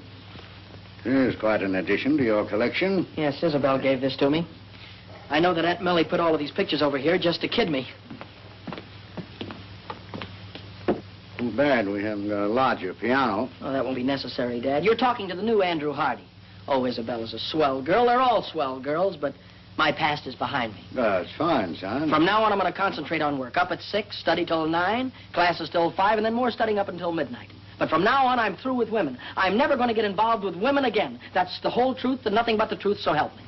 [SPEAKER 1] here's quite an addition to your collection.
[SPEAKER 5] Yes, Isabel gave this to me. I know that Aunt Millie put all of these pictures over here just to kid me.
[SPEAKER 1] Too bad we haven't got a larger piano.
[SPEAKER 5] Oh, that won't be necessary, Dad. You're talking to the new Andrew Hardy. Oh, Isabella's a swell girl. They're all swell girls, but my past is behind me.
[SPEAKER 1] That's fine, son.
[SPEAKER 5] From now on, I'm going to concentrate on work. Up at 6, study till 9, classes till 5, and then more studying up until midnight. But from now on, I'm through with women. I'm never going to get involved with women again. That's the whole truth and nothing but the truth, so help me.